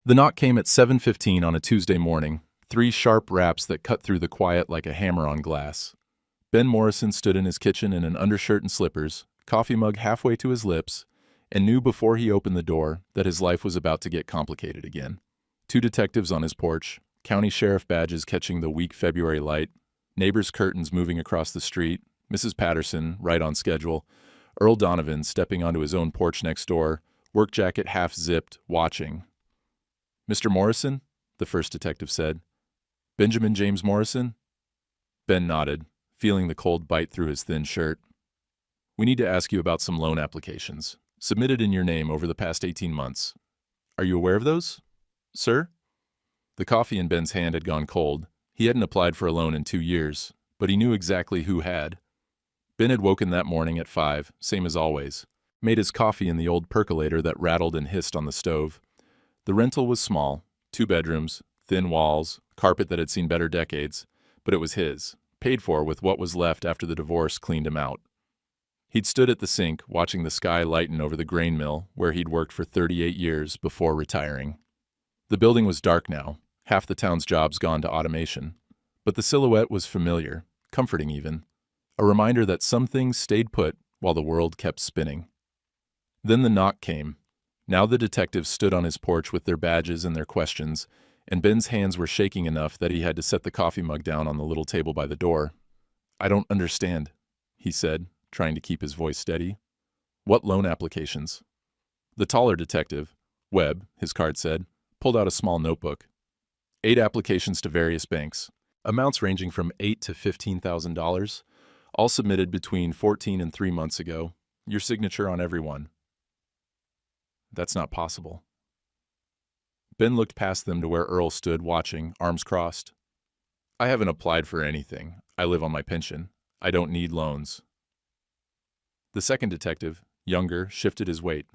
The knock came at 7:15 on a Tuesday morning, three sharp raps that cut through the quiet like a hammer on glass. Ben Morrison stood in his kitchen in an undershirt and slippers, coffee mug halfway to his lips, and knew before he opened the door that his life was about to get complicated again. Two detectives on his porch, county sheriff badges catching the weak February light, neighbors' curtains moving across the street, Mrs. Patterson, right on schedule, Earl Donovan stepping onto his own porch next door, work jacket half zipped, watching. "Mr. Morrison?" the first detective said. "Benjamin James Morrison?" Ben nodded, feeling the cold bite through his thin shirt. "We need to ask you about some loan applications, submitted in your name over the past 18 months. Are you aware of those, sir?" The coffee in Ben's hand had gone cold. He hadn't applied for a loan in 2 years, but he knew exactly who had. Ben had woken that morning at 5, same as always, made his coffee in the old percolator that rattled and hissed on the stove. The rental was small, 2 bedrooms, thin walls, carpet that had seen better decades, but it was his, paid for with what was left after the divorce cleaned him out. He'd stood at the sink, watching the sky lighten over the grain mill where he'd worked for 38 years before retiring. The building was dark now, half the town's jobs gone to automation, but the silhouette was familiar, comforting even, a reminder that some things stayed put while the world kept spinning. Then the knock came. Now the detectives stood on his porch with their badges and their questions, and Ben's hands were shaking enough that he had to set the coffee mug down on the little table by the door. "I don't understand," he said, trying to keep his voice steady. "What loan applications?" The taller detective, Webb, his card said, pulled out a small notebook. 8 applications to various banks, amounts ranging from $8,000 to $15,000, all submitted between 14 and 3 months ago. Your signature on every one. "That's not possible." Ben looked past them to where Earl stood watching, arms crossed. "I haven't applied for anything. I live on my pension. I don't need loans." The second detective, younger, shifted his weight.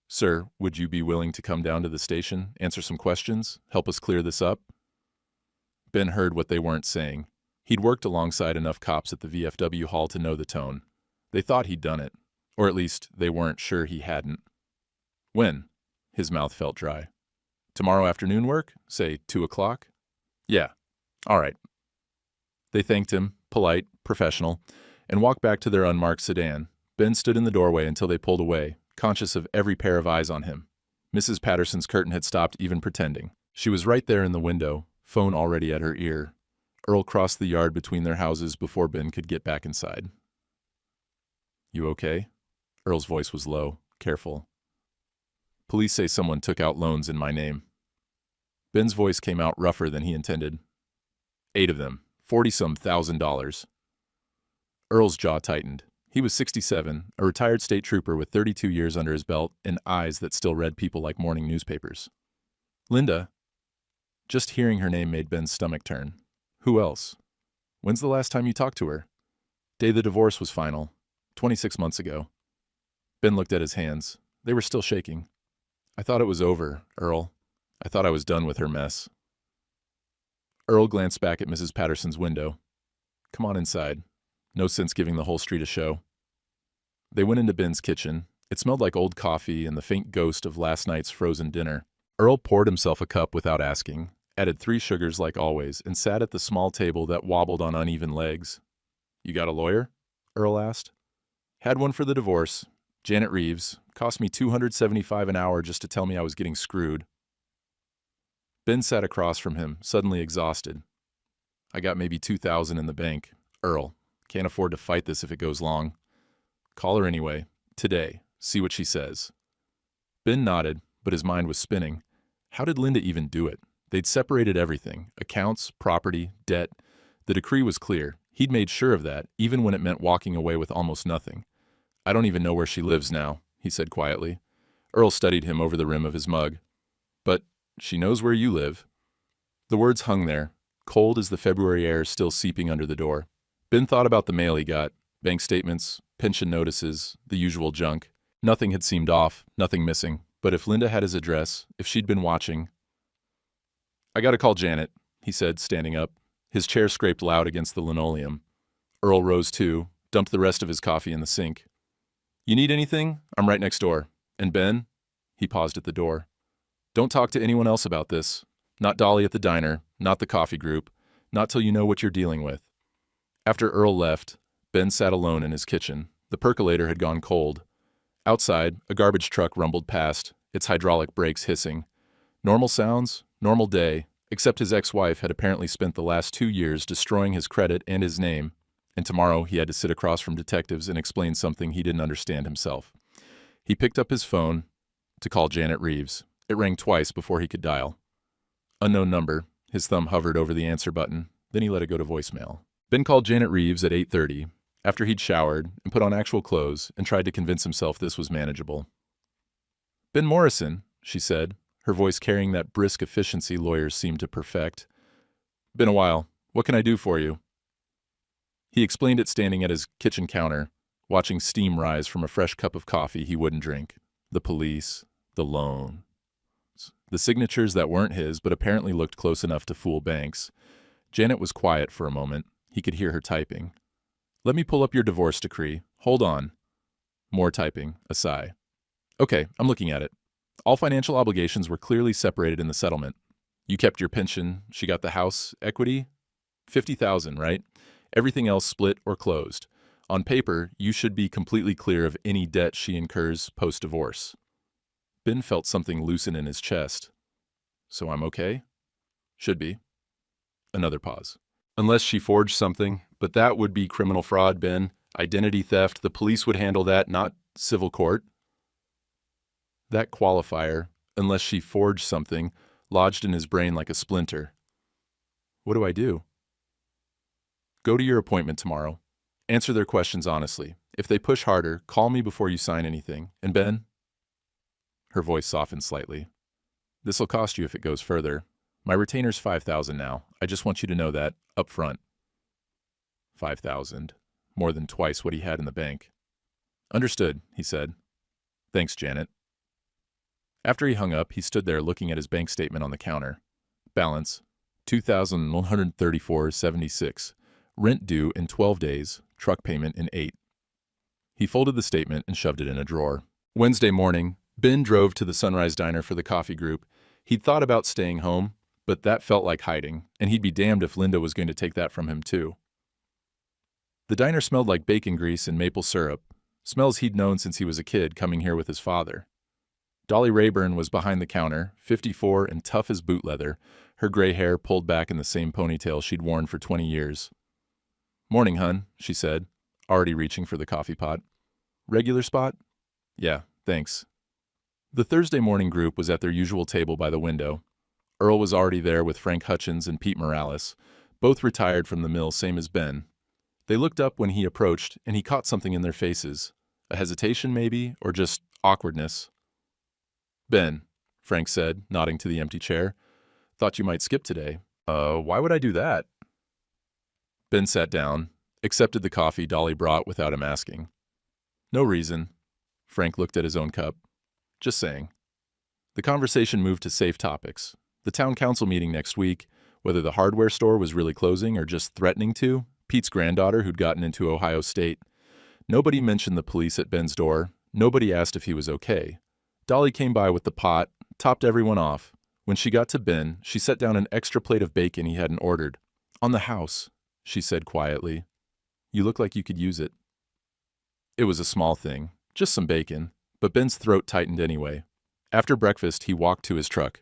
"Sir, would you be willing to come down to the station, answer some questions, help us clear this up?" Ben heard what they weren't saying. He'd worked alongside enough cops at the VFW hall to know the tone. They thought he'd done it, or at least they weren't sure he hadn't. "When?" His mouth felt dry. "Tomorrow afternoon work? Say 2 o'clock? "Yeah. All right." They thanked him, polite, professional, and walked back to their unmarked sedan. Ben stood in the doorway until they pulled away, conscious of every pair of eyes on him. Mrs. Patterson's curtain had stopped even pretending. She was right there in the window, phone already at her ear. Earl crossed the yard between their houses before Ben could get back inside. "You okay?" Earl's voice was low, careful. "Police say someone took out loans in my name." Ben's voice came out rougher than he intended. 8 of them, 40-some thousand. Earl's jaw tightened. He was 67, a retired state trooper with 32 years under his belt and eyes that still read people like morning newspapers. "Linda?" Just hearing her name made Ben's stomach turn. "Who else? When's the last time you talked to her?" "Day the divorce was final. 26 months ago." Ben looked at his hands. They were still shaking. "I thought it was over, Earl. I thought I was done with her mess." Earl glanced back at Mrs. Patterson's window. "Come on inside. No sense giving the whole street a show." They went into Ben's kitchen. It smelled like old coffee and the faint ghost of last night's frozen dinner. Earl poured himself a cup without asking, added 3 sugars like always, and sat at the small table that wobbled on uneven legs. "You got a lawyer?" Earl asked. "Had one for the divorce. Janet Reeves. Cost me $275 an hour just to tell me I was getting screwed." Ben sat across from him, suddenly exhausted. "I got maybe $2,000 in the bank. Earl, can't afford to fight this if it goes long. Call her anyway. Today. See what she says." Ben nodded, but his mind was spinning. How did Linda even do it? They'd separated everything. Accounts, property, debt. The decree was clear. He'd made sure of that, even when it meant walking away with almost nothing. "I don't even know where she lives now," he said quietly. Earl studied him over the rim of his mug. "But she knows where you live." The words hung there, cold as the February air still seeping under the door. Ben thought about the mail he got, bank statements, pension notices, the usual junk. Nothing had seemed off, nothing missing. But if Linda had his address, if she'd been watching... "I gotta call Janet," he said, standing up. His chair scraped loud against the linoleum. Earl rose too, dumped the rest of his coffee in the sink. "You need anything? I'm right next door. And Ben?" He paused at the door. Don't talk to anyone else about this. Not Dolly at the diner, not the coffee group, not till you know what you're dealing with. After Earl left, Ben sat alone in his kitchen. The percolator had gone cold. Outside, a garbage truck rumbled past, its hydraulic brakes hissing. Normal sounds, normal day, except his ex-wife had apparently spent the last 2 years destroying his credit and his name, and tomorrow he had to sit across from detectives and explain something he didn't understand himself. He picked up his phone to call Janet Reeves. It rang twice before he could dial. Unknown number. His thumb hovered over the answer button, then he let it go to voicemail. Ben called Janet Reeves at 8:30, after he'd showered and put on actual clothes and tried to convince himself this was manageable. "Ben Morrison," she said, her voice carrying that brisk efficiency lawyers seem to perfect. "Been a while. What can I do for you?" He explained it standing at his kitchen counter, watching steam rise from a fresh cup of coffee he wouldn't drink. The police, the loan, the signatures that weren't his but apparently looked close enough to fool banks. Janet was quiet for a moment. He could hear her typing. "Let me pull up your divorce decree. Hold on." More typing, a sigh. "Okay, I'm looking at it. All financial obligations were clearly separated in the settlement. You kept your pension, she got the house equity? $50,000, right? Everything else split or closed. On paper, you should be completely clear of any debt she incurs post-divorce." Ben felt something loosen in his chest. "So I'm okay?" "Should be." Another pause. "Unless she forged something, but that would be criminal fraud, Ben. Identity theft, the police would handle that, not civil court." That qualifier, "unless she forged something," lodged in his brain like a splinter. What do I do? Go to your appointment tomorrow. Answer their questions honestly. If they push harder, call me before you sign anything. And Ben? Her voice softened slightly. "This'll cost you if it goes further. My retainer's $5,000 now. I just want you to know that, up front." 5,000. More than twice what he had in the bank. "Understood," he said. "Thanks, Janet." After he hung up, he stood there looking at his bank statement on the counter. Balance, $2,134.76. Rent due in 12 days, truck payment in 8. He folded the statement and shoved it in a drawer. Wednesday morning, Ben drove to the Sunrise Diner for the coffee group. He'd thought about staying home, but that felt like hiding, and he'd be damned if Linda was going to take that from him too. The diner smelled like bacon grease and maple syrup, smells he'd known since he was a kid coming here with his father. Dolly Rayburn was behind the counter, 54 and tough as boot leather, her gray hair pulled back in the same ponytail she'd worn for 20 years. "Morning, hun," she said, already reaching for the coffee pot. "Regular spot?" "Yeah, thanks." The Thursday morning group was at their usual table by the window. Earl was already there with Frank Hutchins and Pete Morales, both retired from the mill same as Ben. They looked up when he approached, and he caught something in their faces. A hesitation, maybe, or just awkwardness. "Ben," Frank said, nodding to the empty chair. "Thought you might skip today." Why would I do that?" Ben sat down, accepted the coffee Dolly brought without him asking. "No reason." Frank looked at his own cup. "Just saying." The conversation moved to safe topics. The town council meeting next week, whether the hardware store was really closing or just threatening to, Pete's granddaughter who'd gotten into Ohio State. Nobody mentioned the police at Ben's door. Nobody asked if he was okay. Dolly came by with the pot, topped everyone off. When she got to Ben, she set down an extra plate of bacon he hadn't ordered. "On the house," she said quietly. "You look like you could use it." It was a small thing, just some bacon, but Ben's throat tightened anyway. After breakfast, he walked to his truck.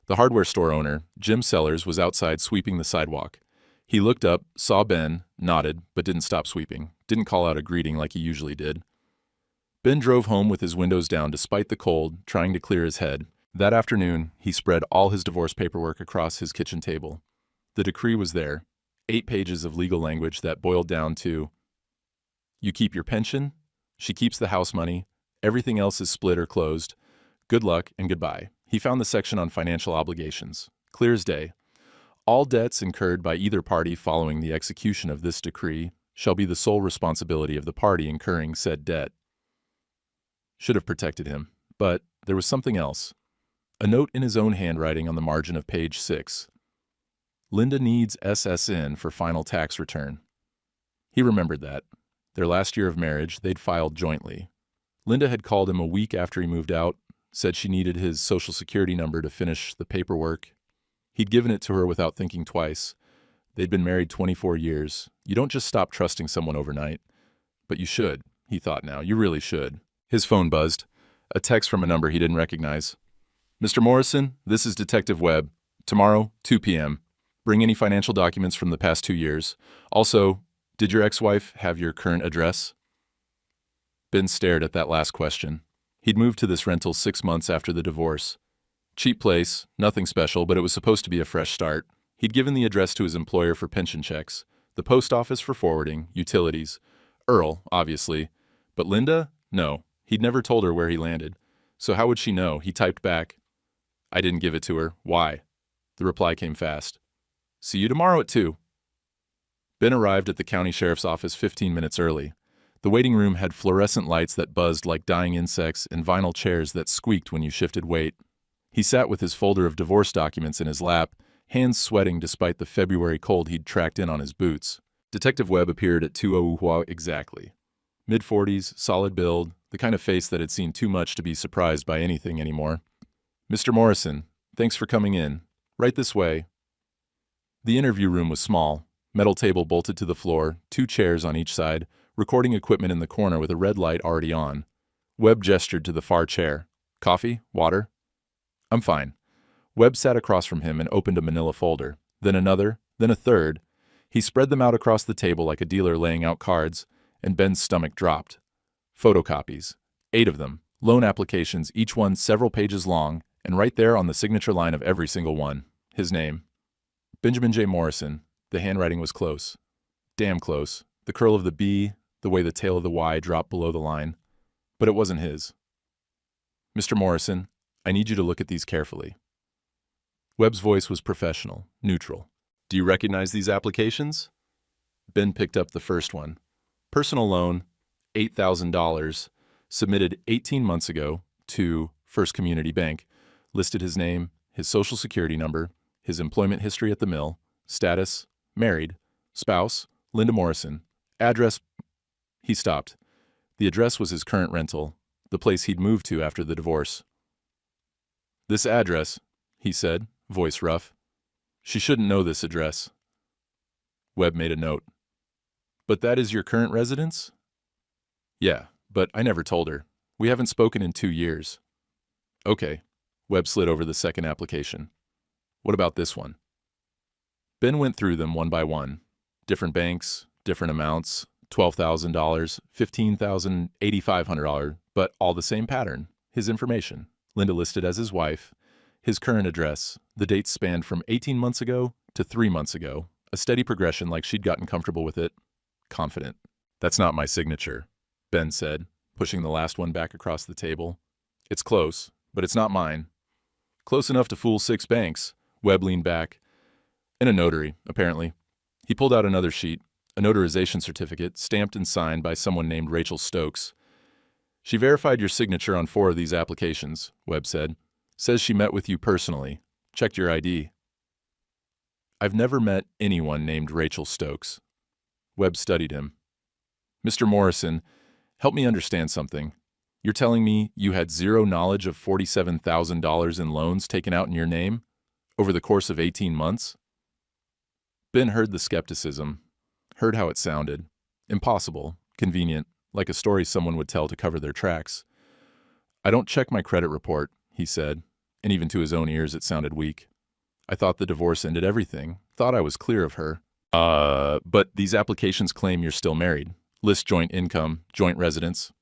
The hardware store owner, Jim Sellers, was outside sweeping the sidewalk. He looked up, saw Ben, nodded, but didn't stop sweeping, didn't call out a greeting like he usually did. Ben drove home with his windows down despite the cold, trying to clear his head. That afternoon, he spread all his divorce paperwork across his kitchen table. The decree was there, 8 pages of legal language that boiled down to: you keep your pension, she keeps the house money, everything else is split or closed. Good luck and goodbye. He found the section on financial obligations. Clear as day. All debts incurred by either party following the execution of this decree shall be the sole responsibility of the party incurring said debt. Should have protected him, but there was something else. A note in his own handwriting on the margin of page 6. Linda needs SSN for final tax return. He remembered that. Their last year of marriage, they'd filed jointly. Linda had called him a week after he moved out, said she needed his social security number to finish the paperwork. He'd given it to her without thinking twice. They'd been married 24 years. You don't just stop trusting someone overnight. But you should, he thought now. You really should. His phone buzzed. A text from a number he didn't recognize. Mr. Morrison, this is Detective Webb. Tomorrow, 2 p.m. Bring any financial documents from the past 2 years. Also, did your ex-wife have your current address? Ben stared at that last question. He'd moved to this rental 6 months after the divorce. Cheap place, nothing special, but it was supposed to be a fresh start. He'd given the address to his employer for pension checks, the post office for forwarding, utilities. Earl, obviously. But Linda? No. He'd never told her where he landed. So how would she know? He typed back, I didn't give it to her. Why? The reply came fast. See you tomorrow at 2. Ben arrived at the county sheriff's office 15 minutes early. The waiting room had fluorescent lights that buzzed like dying insects and vinyl chairs that squeaked when you shifted weight. He sat with his folder of divorce documents in his lap, hands sweating despite the February cold he'd tracked in on his boots. Detective Webb appeared at 2:00 exactly. Mid-40s, solid build, the kind of face that had seen too much to be surprised by anything anymore. Mr. Morrison, thanks for coming in. Right this way. The interview room was small, metal table bolted to the floor, 2 chairs on each side, recording equipment in the corner with a red light already on. Webb gestured to the far chair. Coffee? Water? I'm fine. Webb sat across from him and opened a manila folder, then another, then a third. He spread them out across the table like a dealer laying out cards, and Ben's stomach dropped. Photocopies. 8 of them. Loan applications, each one several pages long, and right there on the signature line of every single one, his name. Benjamin J. Morrison. The handwriting was close. Damn close. The curl of the B, the way the tail of the Y dropped below the line. But it wasn't his. Mr. Morrison, I need you to look at these carefully. Webb's voice was professional, neutral. Do you recognize these applications? Ben picked up the first one. Personal loan, $8,000, submitted 18 months ago to First Community Bank, listed his name, his social security number, his employment history at the mill, status, married, spouse, Linda Morrison, address. He stopped. The address was his current rental, the place he'd moved to after the divorce. This address, he said, voice rough. She shouldn't know this address. Webb made a note. But that is your current residence? Yeah, but I never told her. We haven't spoken in 2 years. Okay. Webb slid over the second application. What about this one? Ben went through them one by one. Different banks, different amounts, $12,000, $15,000, $8,500, but all the same pattern. His information. Linda listed as his wife. His current address. The dates spanned from 18 months ago to 3 months ago. A steady progression like she'd gotten comfortable with it. Confident. That's not my signature, Ben said, pushing the last one back across the table. It's close, but it's not mine. Close enough to fool 6 banks. Webb leaned back. In a notary, apparently. He pulled out another sheet, a notarization certificate, stamped and signed by someone named Rachel Stokes. She verified your signature on 4 of these applications, Webb said. Says she met with you personally. Checked your ID. I've never met anyone named Rachel Stokes. Webb studied him. Mr. Morrison, help me understand something. You're telling me you had zero knowledge of $47,000 in loans taken out in your name over the course of 18 months? Ben heard the skepticism, heard how it sounded. Impossible, convenient, like a story someone would tell to cover their tracks. I don't check my credit report, he said, and even to his own ears it sounded weak. I thought the divorce ended everything, thought I was clear of her. But these applications claim you're still married. List joint income, joint residence.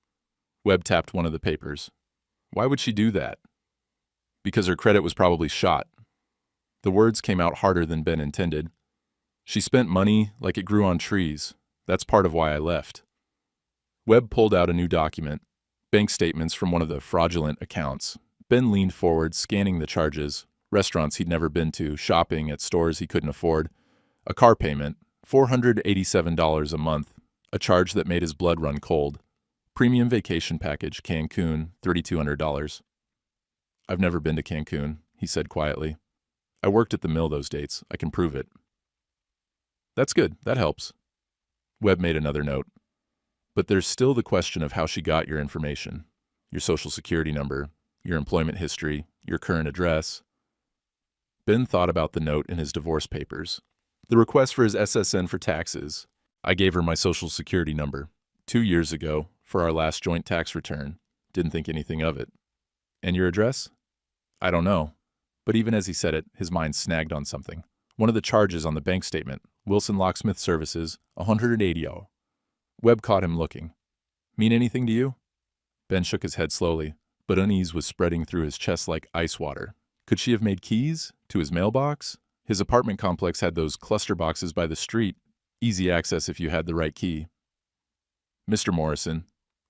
Webb tapped one of the papers. Why would she do that? Because her credit was probably shot. The words came out harder than Ben intended. She spent money like it grew on trees. That's part of why I left. Webb pulled out a new document, bank statements from one of the fraudulent accounts. Ben leaned forward, scanning the charges, restaurants he'd never been to, shopping at stores he couldn't afford, a car payment, $487 a month, a charge that made his blood run cold, premium vacation package, Cancun, $3,200. I've never been to Cancun, he said quietly. I worked at the mill those dates. I can prove it. That's good. That helps. Webb made another note. But there's still the question of how she got your information, your social security number, your employment history, your current address. Ben thought about the note in his divorce papers. The request for his SSN for taxes. I gave her my social security number 2 years ago for our last joint tax return. Didn't think anything of it. And your address? I don't know. But even as he said it, his mind snagged on something. One of the charges on the bank statement, Wilson Locksmith Services, 180. Webb caught him looking. Mean anything to you? Ben shook his head slowly, but unease was spreading through his chest like ice water. Could she have made keys to his mailbox? His apartment complex had those cluster boxes by the street, easy access if you had the right key. Mr. Morrison,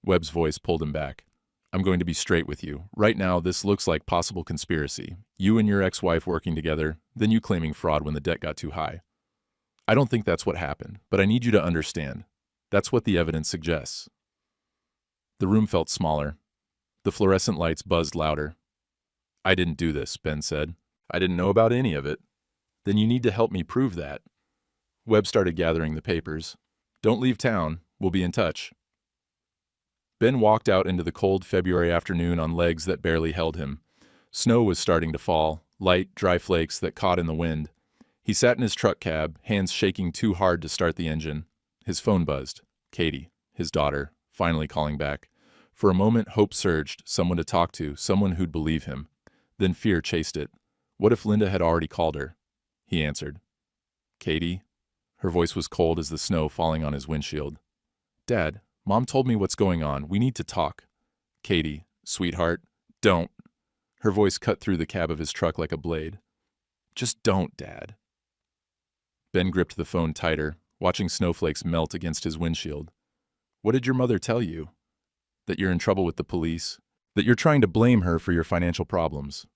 Webb's voice pulled him back. I'm going to be straight with you. Right now, this looks like possible conspiracy. You and your ex-wife working together, then you claiming fraud when the debt got too high. I don't think that's what happened, but I need you to understand. That's what the evidence suggests. The room felt smaller. The fluorescent lights buzzed louder. I didn't do this, Ben said. I didn't know about any of it. Then you need to help me prove that. Webb started gathering the papers. Don't leave town. We'll be in touch. Ben walked out into the cold February afternoon on legs that barely held him. Snow was starting to fall, light, dry flakes that caught in the wind. He sat in his truck cab, hands shaking too hard to start the engine. His phone buzzed. Katie, his daughter, finally calling back. For a moment, hope surged, someone to talk to, someone who'd believe him. Then fear chased it. What if Linda had already called her? He answered. Katie? Her voice was cold as the snow falling on his windshield. Dad, Mom told me what's going on. We need to talk. Katie, sweetheart, don't. Her voice cut through the cab of his truck like a blade. Just don't, Dad. Ben gripped the phone tighter, watching snowflakes melt against his windshield. What did your mother tell you? That you're in trouble with the police? That you're trying to blame her for your financial problems?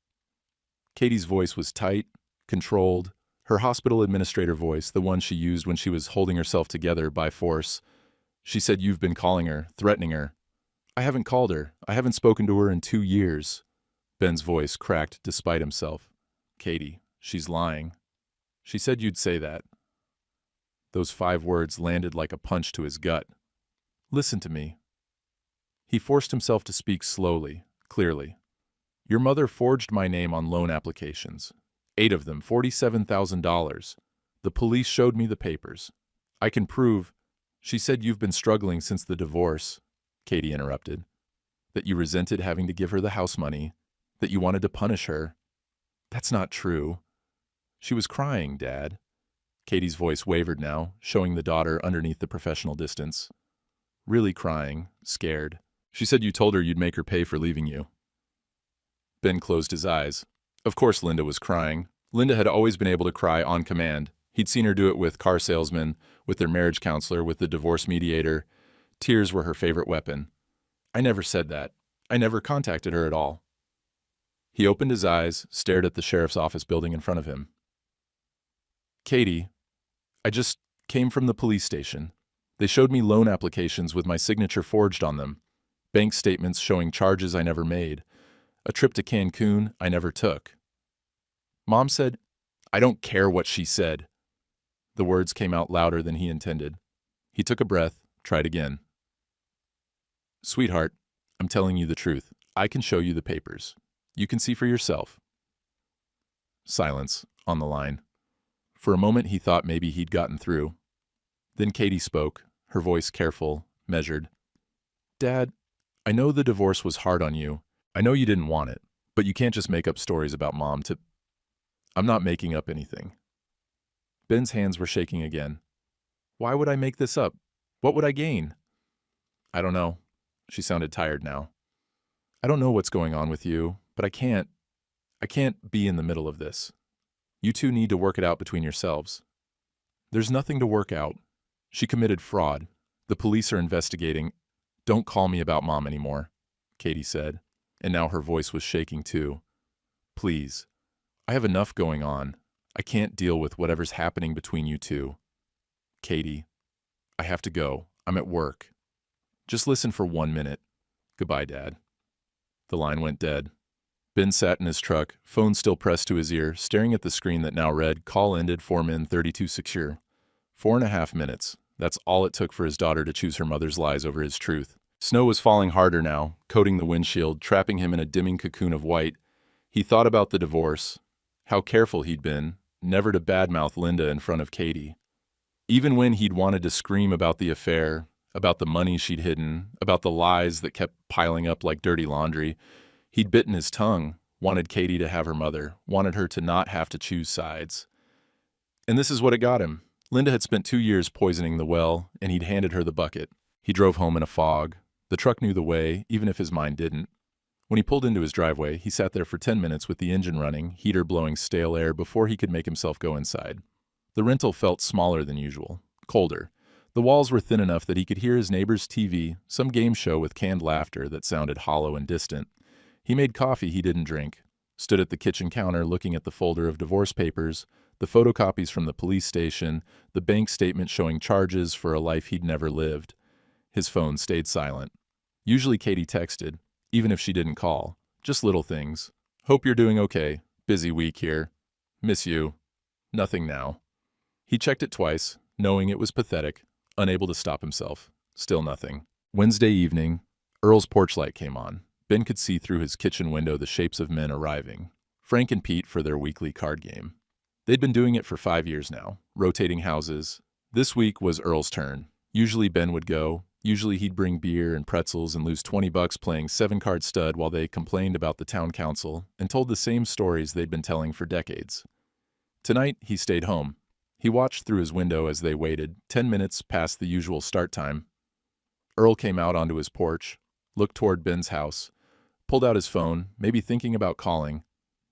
Katie's voice was tight, controlled, her hospital administrator voice, the one she used when she was holding herself together by force. She said you've been calling her, threatening her. I haven't called her. I haven't spoken to her in 2 years. Ben's voice cracked despite himself. Katie, she's lying. She said you'd say that. Those 5 words landed like a punch to his gut. Listen to me. He forced himself to speak slowly, clearly. Your mother forged my name on loan applications. 8 of them, $47,000. The police showed me the papers. I can prove. She said you've been struggling since the divorce, Katie interrupted. That you resented having to give her the house money. That you wanted to punish her. That's not true. She was crying, Dad. Katie's voice wavered now, showing the daughter underneath the professional distance. Really crying, scared. She said you told her you'd make her pay for leaving you. Ben closed his eyes. Of course Linda was crying. Linda had always been able to cry on command. He'd seen her do it with car salesmen, with their marriage counselor, with the divorce mediator. Tears were her favorite weapon. I never said that. I never contacted her at all. He opened his eyes, stared at the sheriff's office building in front of him. Katie, I just came from the police station. They showed me loan applications with my signature forged on them. Bank statements showing charges I never made. A trip to Cancun I never took. Mom said, I don't care what she said. The words came out louder than he intended. He took a breath, tried again. Sweetheart, I'm telling you the truth. I can show you the papers. You can see for yourself. Silence on the line. For a moment he thought maybe he'd gotten through. Then Katie spoke, her voice careful, measured. Dad, I know the divorce was hard on you. I know you didn't want it, but you can't just make up stories about Mom to... I'm not making up anything. Ben's hands were shaking again. Why would I make this up? What would I gain? I don't know. She sounded tired now. I don't know what's going on with you, but I can't be in the middle of this. You two need to work it out between yourselves. There's nothing to work out. She committed fraud. The police are investigating. Don't call me about Mom anymore, Katie said, and now her voice was shaking too. Please. I have enough going on. I can't deal with whatever's happening between you two. Katie, I have to go. I'm at work. Just listen for 1 minute. Goodbye, Dad. The line went dead. Ben sat in his truck, phone still pressed to his ear, staring at the screen that now read, call ended, 4 min, 32 secure. 4.5 minutes. That's all it took for his daughter to choose her mother's lies over his truth. Snow was falling harder now, coating the windshield, trapping him in a dimming cocoon of white. He thought about the divorce, how careful he'd been, never to badmouth Linda in front of Katie. Even when he'd wanted to scream about the affair, about the money she'd hidden, about the lies that kept piling up like dirty laundry, he'd bitten his tongue, wanted Katie to have her mother, wanted her to not have to choose sides. And this is what it got him. Linda had spent 2 years poisoning the well, and he'd handed her the bucket. He drove home in a fog. The truck knew the way, even if his mind didn't. When he pulled into his driveway, he sat there for 10 minutes with the engine running, heater blowing stale air before he could make himself go inside. The rental felt smaller than usual, colder. The walls were thin enough that he could hear his neighbor's TV, some game show with canned laughter that sounded hollow and distant. He made coffee he didn't drink, stood at the kitchen counter looking at the folder of divorce papers, the photocopies from the police station, the bank statement showing charges for a life he'd never lived. His phone stayed silent. Usually Katie texted, even if she didn't call. Just little things. Hope you're doing okay. Busy week here. Miss you. Nothing now. He checked it twice, knowing it was pathetic, unable to stop himself. Still nothing. Wednesday evening, Earl's porch light came on. Ben could see through his kitchen window the shapes of men arriving. Frank and Pete for their weekly card game. They'd been doing it for 5 years now, rotating houses. This week was Earl's turn. Usually Ben would go. Usually he'd bring beer and pretzels and lose $20 playing 7-card stud while they complained about the town council and told the same stories they'd been telling for decades. Tonight, he stayed home. He watched through his window as they waited, 10 minutes past the usual start time. Earl came out onto his porch, looked toward Ben's house, pulled out his phone, maybe thinking about calling.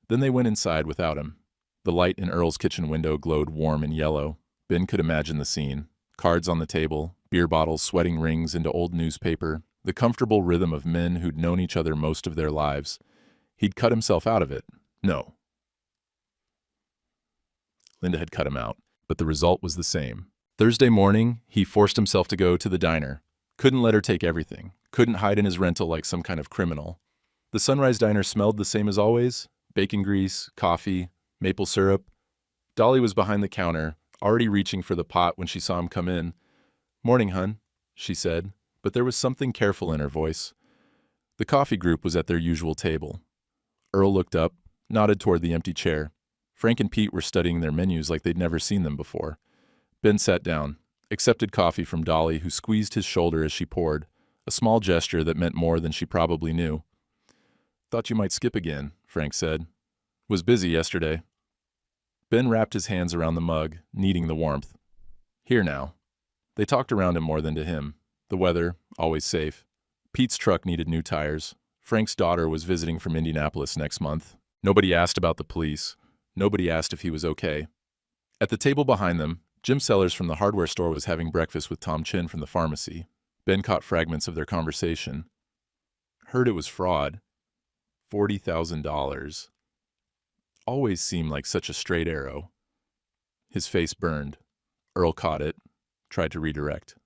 Then they went inside without him. The light in Earl's kitchen window glowed warm and yellow. Ben could imagine the scene. Cards on the table, beer bottles sweating rings into old newspaper, the comfortable rhythm of men who'd known each other most of their lives. He'd cut himself out of it. No. Linda had cut him out, but the result was the same. Thursday morning, he forced himself to go to the diner. Couldn't let her take everything. Couldn't hide in his rental like some kind of criminal. The Sunrise Diner smelled the same as always. Bacon grease, coffee, maple syrup. Dolly was behind the counter, already reaching for the pot when she saw him come in. "Morning, hun," she said, but there was something careful in her voice. The coffee group was at their usual table. Earl looked up, nodded toward the empty chair. Frank and Pete were studying their menus like they'd never seen them before. Ben sat down, accepted coffee from Dolly, who squeezed his shoulder as she poured, a small gesture that meant more than she probably knew. "Thought you might skip again," Frank said. "Was busy yesterday." Ben wrapped his hands around the mug, needing the warmth. "Here now." They talked around him more than to him. The weather, always safe. Pete's truck needed new tires. Frank's daughter was visiting from Indianapolis next month. Nobody asked about the police. Nobody asked if he was okay. At the table behind them, Jim Sellers from the hardware store was having breakfast with Tom Chin from the pharmacy. Ben caught fragments of their conversation. Heard it was fraud. $40,000. Always seemed like such a straight arrow. His face burned. Earl caught it, tried to redirect.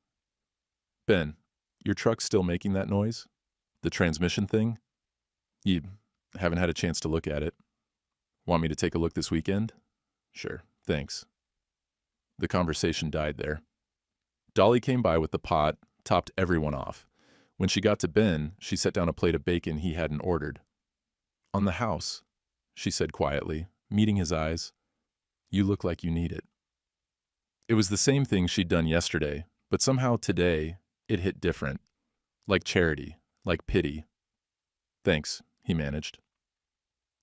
"Ben, your truck's still making that noise? The transmission thing? You haven't had a chance to look at it. Want me to take a look this weekend?" "Sure, thanks." The conversation died there. Dolly came by with the pot, topped everyone off. When she got to Ben, she set down a plate of bacon he hadn't ordered. "On the house," she said quietly, meeting his eyes. "You look like you need it." It was the same thing she'd done yesterday, but somehow today it hit different. Like charity, like pity. "Thanks," he managed.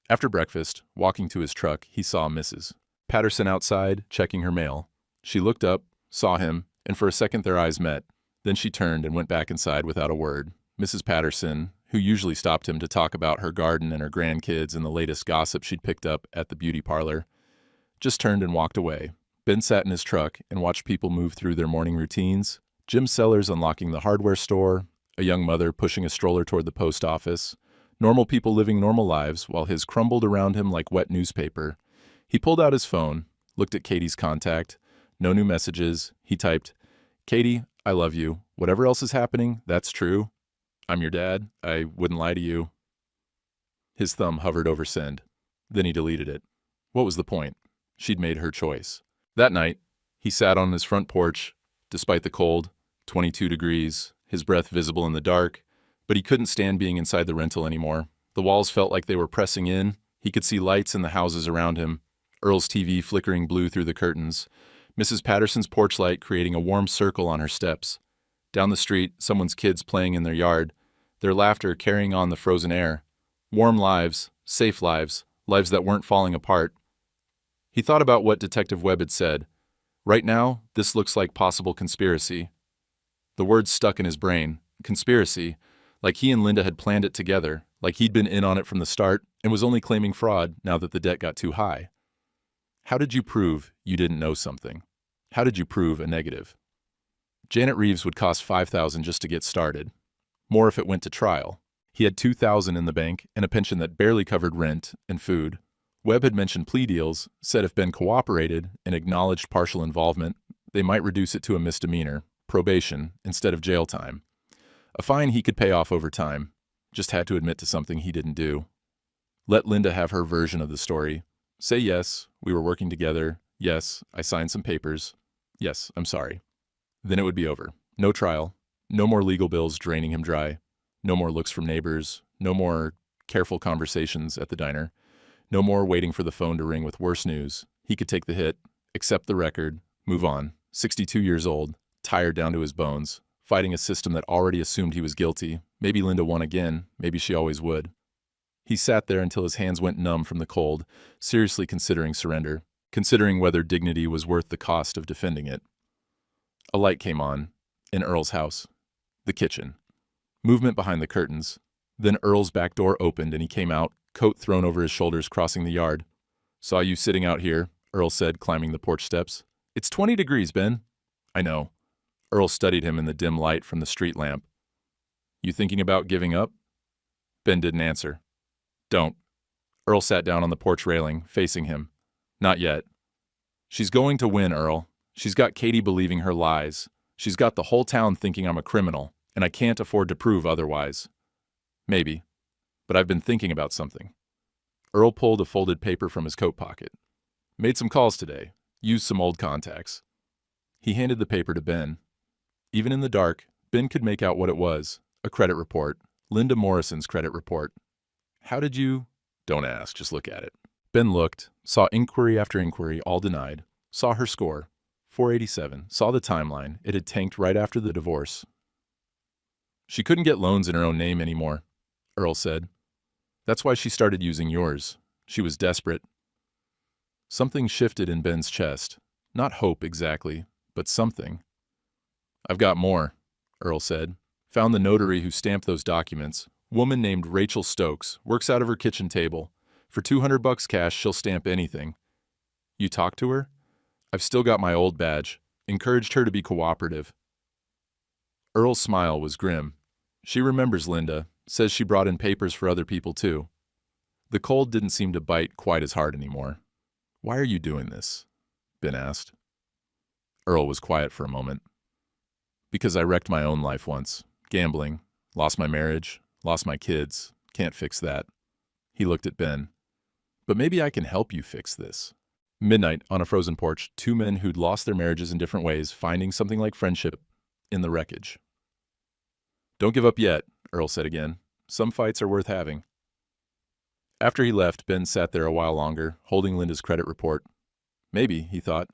After breakfast, walking to his truck, he saw Mrs. Patterson outside, checking her mail. She looked up, saw him, and for a second their eyes met. Then she turned and went back inside without a word. Mrs. Patterson, who usually stopped him to talk about her garden and her grandkids and the latest gossip she'd picked up at the beauty parlor, just turned and walked away. Ben sat in his truck and watched people move through their morning routines. Jim Sellers unlocking the hardware store, a young mother pushing a stroller toward the post office, normal people living normal lives while his crumbled around him like wet newspaper. He pulled out his phone, looked at Katie's contact. No new messages. He typed, "Katie, I love you. Whatever else is happening, that's true. I'm your dad. I wouldn't lie to you." His thumb hovered over send. Then he deleted it. What was the point? She'd made her choice. That night, he sat on his front porch, despite the cold, 22 degrees, his breath visible in the dark, but he couldn't stand being inside the rental anymore. The walls felt like they were pressing in. He could see lights in the houses around him, Earl's TV flickering blue through the curtains, Mrs. Patterson's porch light creating a warm circle on her steps. Down the street, someone's kids playing in their yard, their laughter carrying on the frozen air. Warm lives, safe lives, lives that weren't falling apart. He thought about what Detective Webb had said. Right now, this looks like possible conspiracy. The words stuck in his brain. Conspiracy. Like he and Linda had planned it together, like he'd been in on it from the start and was only claiming fraud now that the debt got too high. How did you prove you didn't know something? How did you prove a negative? Janet Reeves would cost $5,000 just to get started. More if it went to trial. He had $2,000 in the bank and a pension that barely covered rent and food. Webb had mentioned plea deals, said if Ben cooperated and acknowledged partial involvement, they might reduce it to a misdemeanor, probation, instead of jail time. A fine he could pay off over time. Just had to admit to something he didn't do. Let Linda have her version of the story. Say yes, we were working together. Yes, I signed some papers. Yes, I'm sorry. Then it would be over. No trial. No more legal bills draining him dry. No more looks from neighbors. No more careful conversations at the diner. No more waiting for the phone to ring with worse news. He could take the hit, accept the record, move on. 62 years old, tired down to his bones, fighting a system that already assumed he was guilty. Maybe Linda won again. Maybe she always would. He sat there until his hands went numb from the cold, seriously considering surrender, considering whether dignity was worth the cost of defending it. A light came on, in Earl's house. The kitchen. Movement behind the curtains. Then Earl's back door opened and he came out, coat thrown over his shoulders, crossing the yard. Saw you sitting out here, Earl said, climbing the porch steps. It's 20 degrees, Ben. I know. Earl studied him in the dim light from the street lamp. You thinking about giving up? Ben didn't answer. Don't. Earl sat down on the porch railing, facing him. Not yet. She's going to win, Earl. She's got Katie believing her lies. She's got the whole town thinking I'm a criminal, and I can't afford to prove otherwise. Maybe. But I've been thinking about something. Earl pulled a folded paper from his coat pocket. Made some calls today. Used some old contacts. He handed the paper to Ben. Even in the dark, Ben could make out what it was. A credit report. Linda Morrison's credit report. How did you? Don't ask, just look at it. Ben looked, saw inquiry after inquiry, all denied. Saw her score. 487. Saw the timeline. It had tanked right after the divorce. She couldn't get loans in her own name anymore, Earl said. That's why she started using yours. She was desperate. Something shifted in Ben's chest. Not hope exactly, but something. I've got more, Earl said. Found the notary who stamped those documents. Woman named Rachel Stokes, works out of her kitchen table. For $200 cash, she'll stamp anything. You talked to her? I've still got my old badge. Encouraged her to be cooperative. Earl's smile was grim. She remembers Linda, says she brought in papers for other people too. The cold didn't seem to bite quite as hard anymore. Why are you doing this? Ben asked. Earl was quiet for a moment. Because I wrecked my own life once. Gambling. Lost my marriage. Lost my kids. Can't fix that. He looked at Ben. But maybe I can help you fix this. Midnight, on a frozen porch, two men who'd lost their marriages in different ways, finding something like friendship in the wreckage. Don't give up yet, Earl said again. Some fights are worth having. After he left, Ben sat there a while longer, holding Linda's credit report. Maybe, he thought,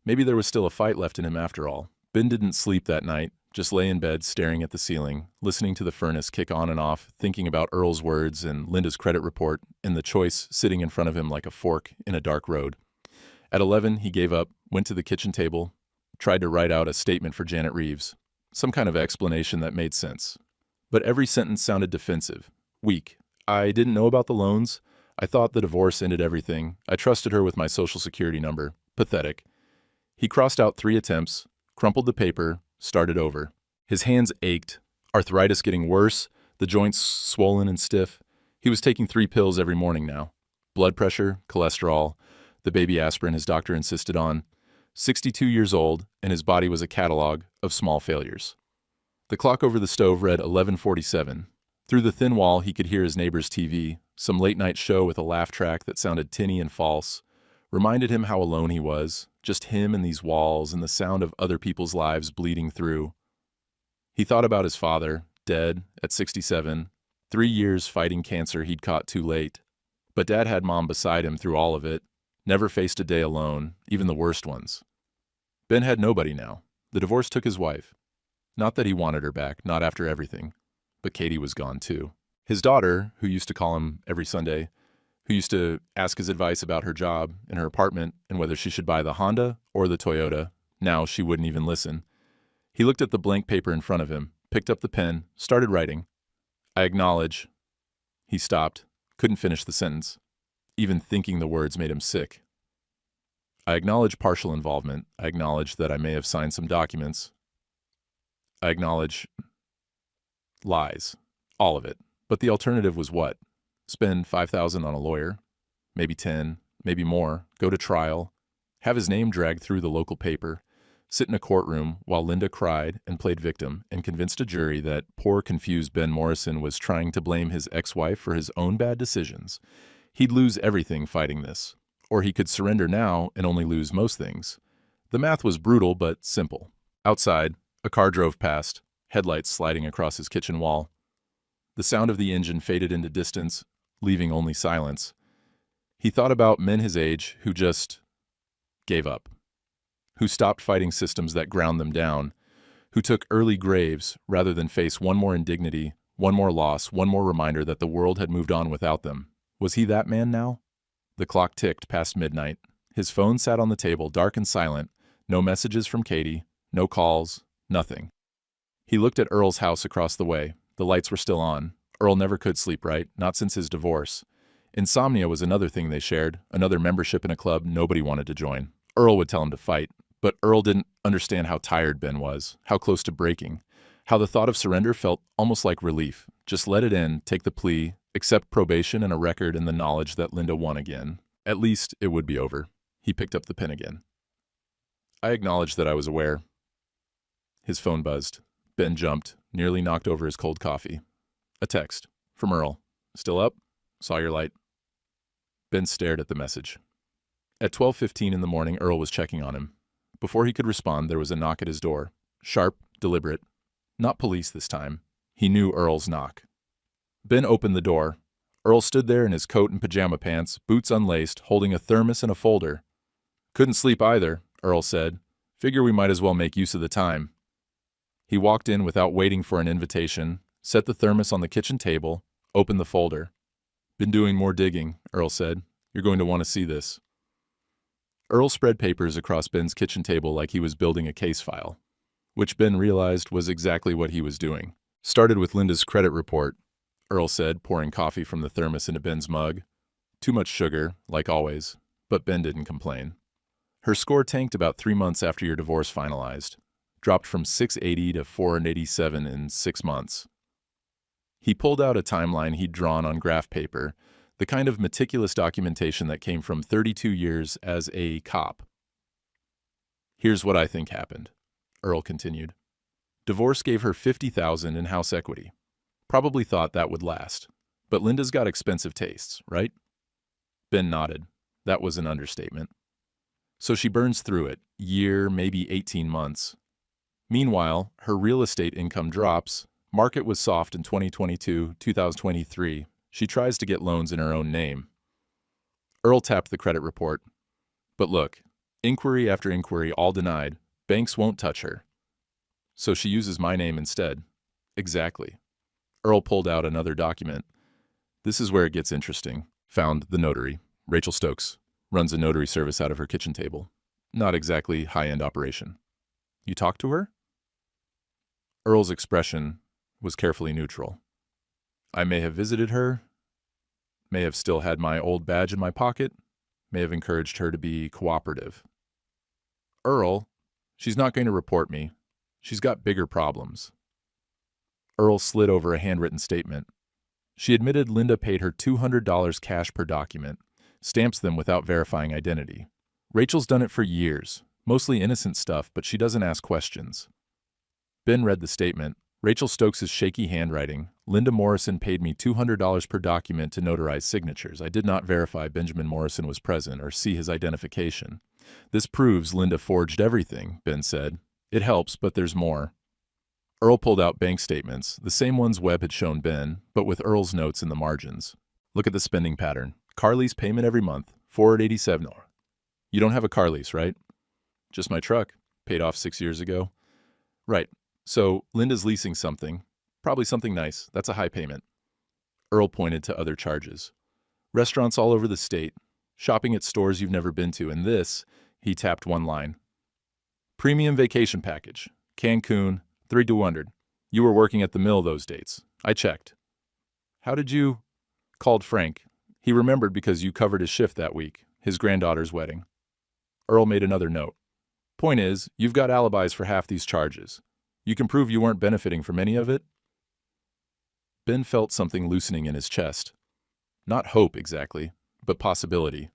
maybe there was still a fight left in him after all. Ben didn't sleep that night, just lay in bed staring at the ceiling, listening to the furnace kick on and off, thinking about Earl's words and Linda's credit report and the choice sitting in front of him like a fork in a dark road. At 11, he gave up, went to the kitchen table, tried to write out a statement for Janet Reeves, some kind of explanation that made sense. But every sentence sounded defensive, weak. I didn't know about the loans. I thought the divorce ended everything. I trusted her with my social security number. Pathetic. He crossed out 3 attempts, crumpled the paper, started over. His hands ached, arthritis getting worse, the joints swollen and stiff. He was taking 3 pills every morning now. Blood pressure, cholesterol, the baby aspirin his doctor insisted on. 62 years old, and his body was a catalog of small failures. The clock over the stove read 11:47. Through the thin wall, he could hear his neighbor's TV, some late-night show with a laugh track that sounded tinny and false, reminded him how alone he was, just him and these walls and the sound of other people's lives bleeding through. He thought about his father, dead at 67, 3 years fighting cancer he'd caught too late. But Dad had Mom beside him through all of it, never faced a day alone, even the worst ones. Ben had nobody now. The divorce took his wife. Not that he wanted her back, not after everything. But Katie was gone too. His daughter, who used to call him every Sunday, who used to ask his advice about her job and her apartment and whether she should buy the Honda or the Toyota, now she wouldn't even listen. He looked at the blank paper in front of him, picked up the pen, started writing. I acknowledge. He stopped, couldn't finish the sentence. Even thinking the words made him sick. I acknowledge partial involvement. I acknowledge that I may have signed some documents. I acknowledge lies. All of it. But the alternative was what? Spend $5,000 on a lawyer, maybe 10, maybe more, go to trial, have his name dragged through the local paper, sit in a courtroom while Linda cried and played victim and convinced a jury that poor, confused Ben Morrison was trying to blame his ex-wife for his own bad decisions. He'd lose everything fighting this. Or he could surrender now and only lose most things. The math was brutal but simple. Outside, a car drove past, headlights sliding across his kitchen wall. The sound of the engine faded into distance, leaving only silence. He thought about men his age who just gave up, who stopped fighting systems that ground them down, who took early graves rather than face one more indignity, one more loss, one more reminder that the world had moved on without them. Was he that man now? The clock ticked past midnight. His phone sat on the table, dark and silent. No messages from Katie, no calls, nothing. He looked at Earl's house across the way. The lights were still on. Earl never could sleep right, not since his divorce. Insomnia was another thing they shared, another membership in a club nobody wanted to join. Earl would tell him to fight, but Earl didn't understand how tired Ben was, how close to breaking, how the thought of surrender felt almost like relief. Just let it in, take the plea, accept probation and a record and the knowledge that Linda won again. At least it would be over. He picked up the pen again. I acknowledged that I was aware. His phone buzzed. Ben jumped, nearly knocked over his cold coffee. A text. From Earl. Still up? Saw your light. Ben stared at the message. At 12:15 in the morning, Earl was checking on him. Before he could respond, there was a knock at his door. Sharp, deliberate. Not police this time. He knew Earl's knock. Ben opened the door. Earl stood there in his coat and pajama pants, boots unlaced, holding a thermos and a folder. Couldn't sleep either, Earl said. Figure we might as well make use of the time. He walked in without waiting for an invitation, set the thermos on the kitchen table, opened the folder. Been doing more digging, Earl said. You're going to want to see this. Earl spread papers across Ben's kitchen table like he was building a case file, which Ben realized was exactly what he was doing. Started with Linda's credit report, Earl said, pouring coffee from the thermos into Ben's mug. Too much sugar, like always, but Ben didn't complain. Her score tanked about 3 months after your divorce finalized, dropped from 680 to 487 in 6 months. He pulled out a timeline he'd drawn on graph paper, the kind of meticulous documentation that came from 32 years as a cop. Here's what I think happened, Earl continued. Divorce gave her $50,000 in house equity. Probably thought that would last. But Linda's got expensive tastes, right? Ben nodded. That was an understatement. So she burns through it, year, maybe 18 months. Meanwhile, her real estate income drops. Market was soft in 2022, 2023. She tries to get loans in her own name. Earl tapped the credit report. But look, inquiry after inquiry, all denied. Banks won't touch her. So she uses my name instead. Exactly. Earl pulled out another document. This is where it gets interesting. Found the notary. Rachel Stokes. Runs a notary service out of her kitchen table. Not exactly high-end operation. You talked to her? Earl's expression was carefully neutral. I may have visited her, may have still had my old badge in my pocket, may have encouraged her to be cooperative. Earl, she's not going to report me. She's got bigger problems. Earl slid over a handwritten statement. She admitted Linda paid her $200 cash per document, stamps them without verifying identity. Rachel's done it for years, mostly innocent stuff, but she doesn't ask questions. Ben read the statement. Rachel Stokes' shaky handwriting. Linda Morrison paid me $200 per document to notarize signatures. I did not verify Benjamin Morrison was present or see his identification. This proves Linda forged everything, Ben said. It helps, but there's more. Earl pulled out bank statements, the same ones Webb had shown Ben, but with Earl's notes in the margins. Look at the spending pattern. Car lease payment every month, $487. You don't have a car lease, right? Just my truck, paid off 6 years ago. Right. So Linda's leasing something, probably something nice. That's a high payment. Earl pointed to other charges. Restaurants all over the state, shopping at stores you've never been to, and this, he tapped one line. Premium vacation package, Cancun, 300. You were working at the mill those dates. I checked. How did you? Called Frank. He remembered because you covered his shift that week, his granddaughter's wedding. Earl made another note. Point is, you've got alibis for half these charges. You can prove you weren't benefiting from any of it? Ben felt something loosening in his chest. Not hope, exactly, but possibility.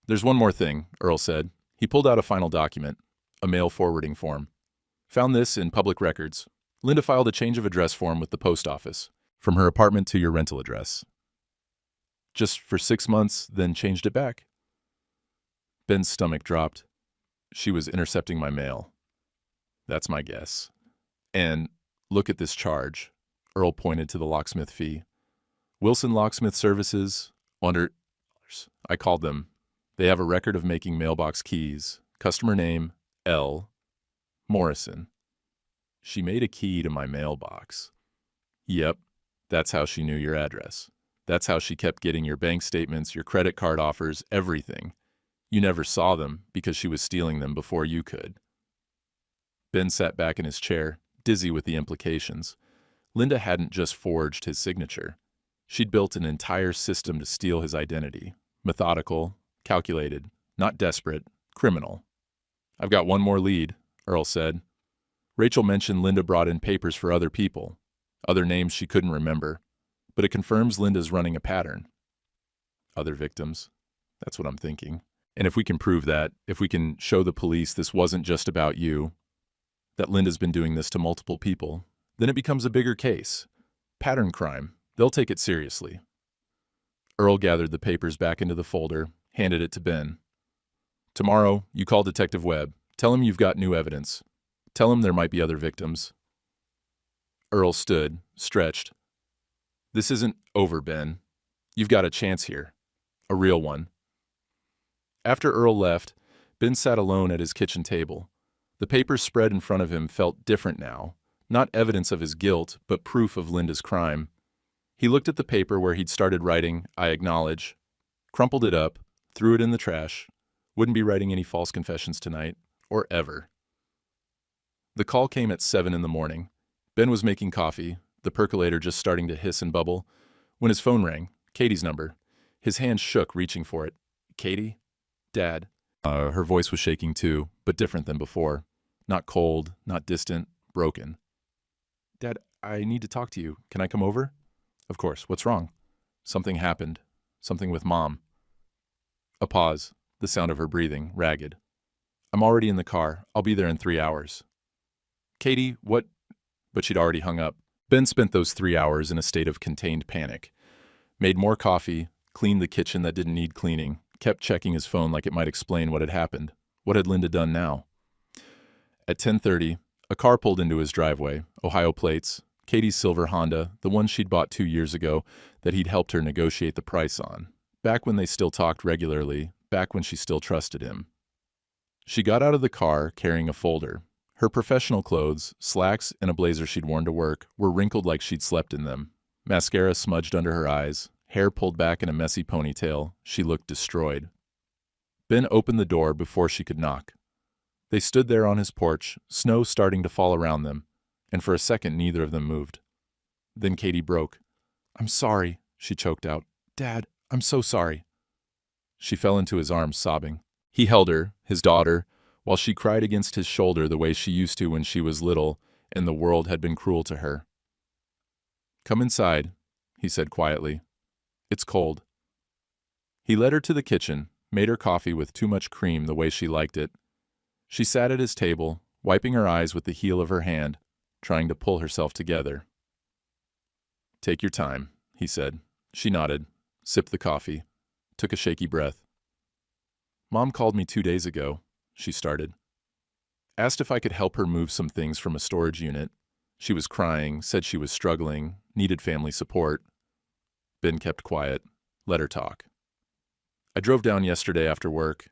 There's one more thing, Earl said. He pulled out a final document, a mail forwarding form. Found this in public records. Linda filed a change of address form with the post office, from her apartment to your rental address. Just for 6 months, then changed it back. Ben's stomach dropped. She was intercepting my mail. That's my guess. And look at this charge. Earl pointed to the locksmith fee. Wilson Locksmith Services, under... I called them. They have a record of making mailbox keys. Customer name, L. Morrison. She made a key to my mailbox. Yep, that's how she knew your address. That's how she kept getting your bank statements, your credit card offers, everything. You never saw them because she was stealing them before you could. Ben sat back in his chair, dizzy with the implications. Linda hadn't just forged his signature. She'd built an entire system to steal his identity. Methodical, calculated, not desperate, criminal. I've got one more lead, Earl said. Rachel mentioned Linda brought in papers for other people, other names she couldn't remember, but it confirms Linda's running a pattern. Other victims. That's what I'm thinking. And if we can prove that, if we can show the police this wasn't just about you, that Linda's been doing this to multiple people, then it becomes a bigger case. Pattern crime. They'll take it seriously. Earl gathered the papers back into the folder, handed it to Ben. Tomorrow, you call Detective Webb. Tell him you've got new evidence. Tell him there might be other victims. Earl stood, stretched. This isn't over, Ben. You've got a chance here. A real one. After Earl left, Ben sat alone at his kitchen table. The papers spread in front of him felt different now. Not evidence of his guilt, but proof of Linda's crime. He looked at the paper where he'd started writing, I acknowledge, crumpled it up, threw it in the trash. Wouldn't be writing any false confessions tonight, or ever. The call came at 7 in the morning. Ben was making coffee, the percolator just starting to hiss and bubble, when his phone rang, Katie's number. His hand shook, reaching for it. Katie? Dad. Her voice was shaking too, but different than before. Not cold, not distant, broken. Dad, I need to talk to you. Can I come over? Of course. What's wrong? Something happened. Something with Mom. A pause, the sound of her breathing, ragged. I'm already in the car. I'll be there in 3 hours. Katie, what? But she'd already hung up. Ben spent those 3 hours in a state of contained panic. Made more coffee, cleaned the kitchen that didn't need cleaning, kept checking his phone like it might explain what had happened. What had Linda done now? At 10:30, a car pulled into his driveway, Ohio plates, Katie's silver Honda, the one she'd bought 2 years ago that he'd helped her negotiate the price on, back when they still talked regularly, back when she still trusted him. She got out of the car carrying a folder. Her professional clothes, slacks and a blazer she'd worn to work, were wrinkled like she'd slept in them. Mascara smudged under her eyes, hair pulled back in a messy ponytail. She looked destroyed. Ben opened the door before she could knock. They stood there on his porch, snow starting to fall around them, and for a second neither of them moved. Then Katie broke. I'm sorry, she choked out. Dad, I'm so sorry. She fell into his arms, sobbing. He held her, his daughter, while she cried against his shoulder the way she used to when she was little and the world had been cruel to her. Come inside, he said quietly. It's cold. He led her to the kitchen, made her coffee with too much cream the way she liked it. She sat at his table, wiping her eyes with the heel of her hand, trying to pull herself together. Take your time, he said. She nodded, sipped the coffee, took a shaky breath. Mom called me 2 days ago, she started. Asked if I could help her move some things from a storage unit. She was crying, said she was struggling, needed family support. Ben kept quiet, let her talk. I drove down yesterday after work.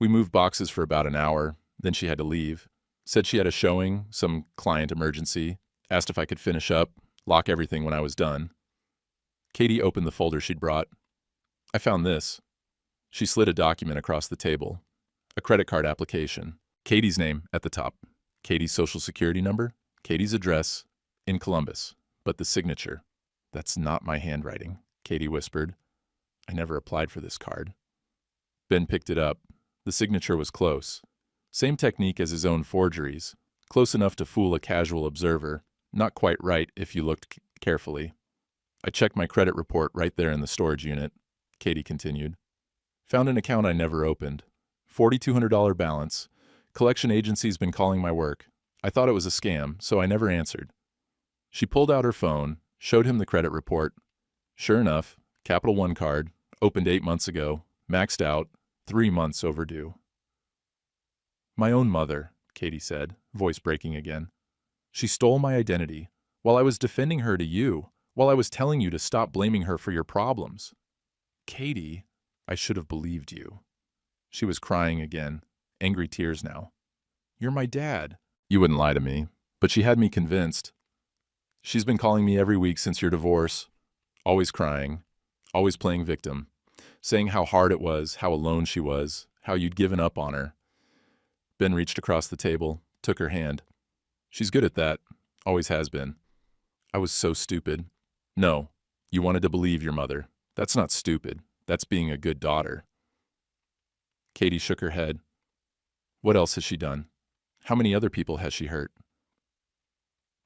We moved boxes for about an hour, then she had to leave. Said she had a showing, some client emergency. Asked if I could finish up, lock everything when I was done. Katie opened the folder she'd brought. I found this. She slid a document across the table. A credit card application. Katie's name at the top. Katie's social security number. Katie's address in Columbus. But the signature. That's not my handwriting, Katie whispered. I never applied for this card. Ben picked it up. The signature was close. Same technique as his own forgeries. Close enough to fool a casual observer. Not quite right if you looked carefully. I checked my credit report right there in the storage unit, Katie continued. Found an account I never opened. $4,200 balance. Collection agency's been calling my work. I thought it was a scam, so I never answered. She pulled out her phone, showed him the credit report. Sure enough, Capital One card, opened 8 months ago, maxed out, 3 months overdue. My own mother, Katie said, voice breaking again. She stole my identity, while I was defending her to you, while I was telling you to stop blaming her for your problems. Katie, I should have believed you. She was crying again, angry tears now. You're my dad. You wouldn't lie to me, but she had me convinced. She's been calling me every week since your divorce, always crying, always playing victim, saying how hard it was, how alone she was, how you'd given up on her. Ben reached across the table, took her hand. She's good at that, always has been. I was so stupid. No, you wanted to believe your mother. That's not stupid. That's being a good daughter. Katie shook her head. What else has she done? How many other people has she hurt?